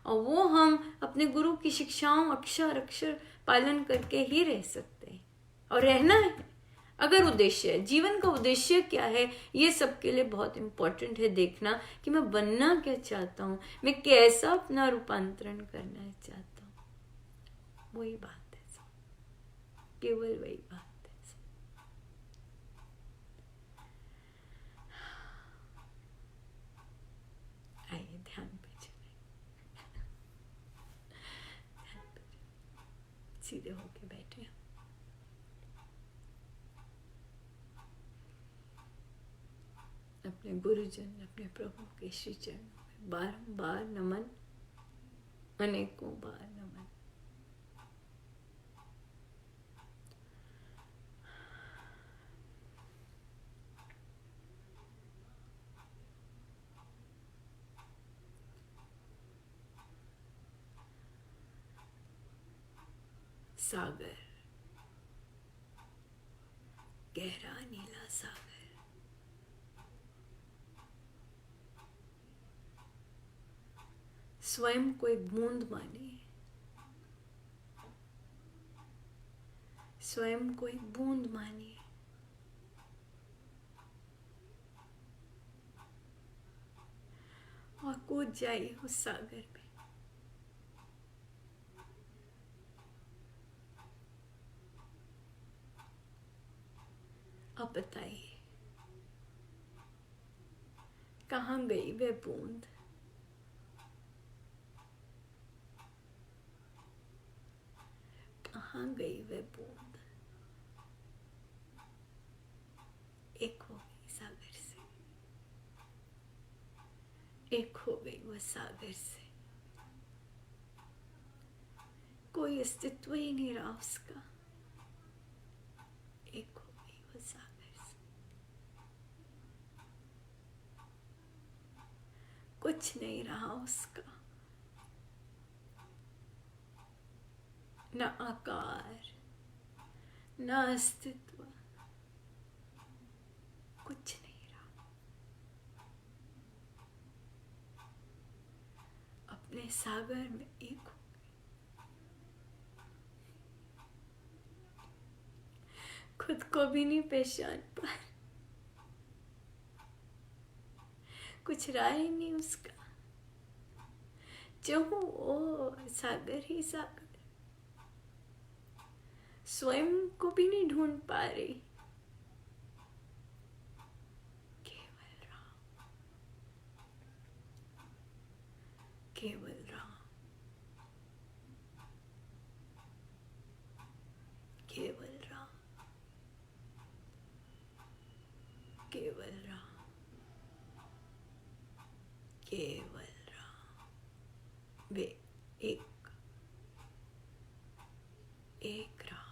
और वो हम अपने गुरु की शिक्षाओं अक्षर अक्षर पालन करके ही रह सकते हैं और रहना है। अगर उद्देश्य है, जीवन का उद्देश्य क्या है, ये सबके लिए बहुत इंपॉर्टेंट है देखना कि मैं बनना क्या चाहता हूँ, मैं कैसा अपना रूपांतरण करना चाहता हूँ। वही बात है, केवल वही बात है। सब। 。सीधे होके बैठे। अपने गुरुजन, अपने प्रभु के श्री चरणों में बारंबार नमन, अनेकों बार नमन। सागर, गहरा नीला सागर, स्वयं को एक बूंद मानिए, स्वयं को एक बूंद मानिए। और कूद जाइए उस सागर में। अब बताइए कहाँ गई वह बूंद? कहाँ गई वह बूंद? एक हो गई सागर से, एक हो गई वह सागर से। कोई अस्तित्व ही नहीं रहा उसका, एक हो गई वह सागर से। कुछ नहीं रहा उसका, न आकार, न अस्तित्व, कुछ नहीं रहा। अपने सागर में एक हो गई। खुद को भी नहीं पहचान पा, कुछ राय नहीं उसका। जो वो सागर ही सागर, स्वयं को भी नहीं ढूंढ पा रही। केवल राम, केवल राम, केवल राम, केवल राम, केवल राम। वे एक राम,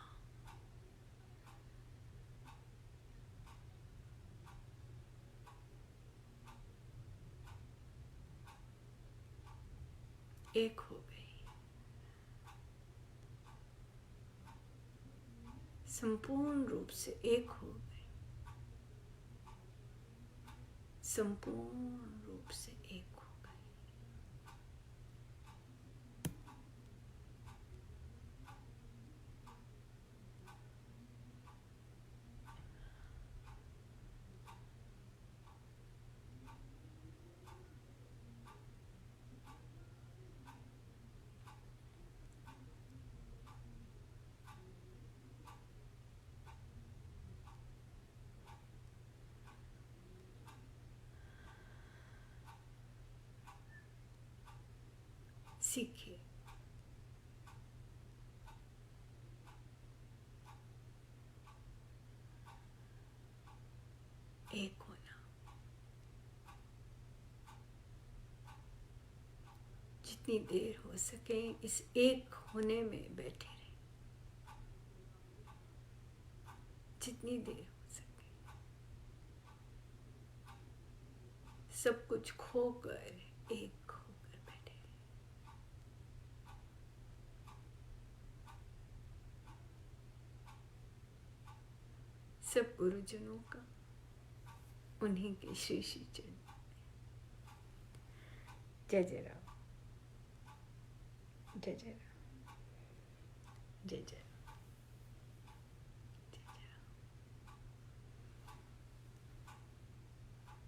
एक हो गई। संपूर्ण रूप से एक हो गई, संपूर्ण रूप से एक हो गई। सीखिए एक होना। जितनी देर हो सके इस एक होने में बैठे रहे, जितनी देर हो सके। सब कुछ खोकर एक होकर बैठे रहे। सब गुरुजनों का उन्हीं के श्री श्री चरण। जय जय राम, जय जय राम, जय जय राम।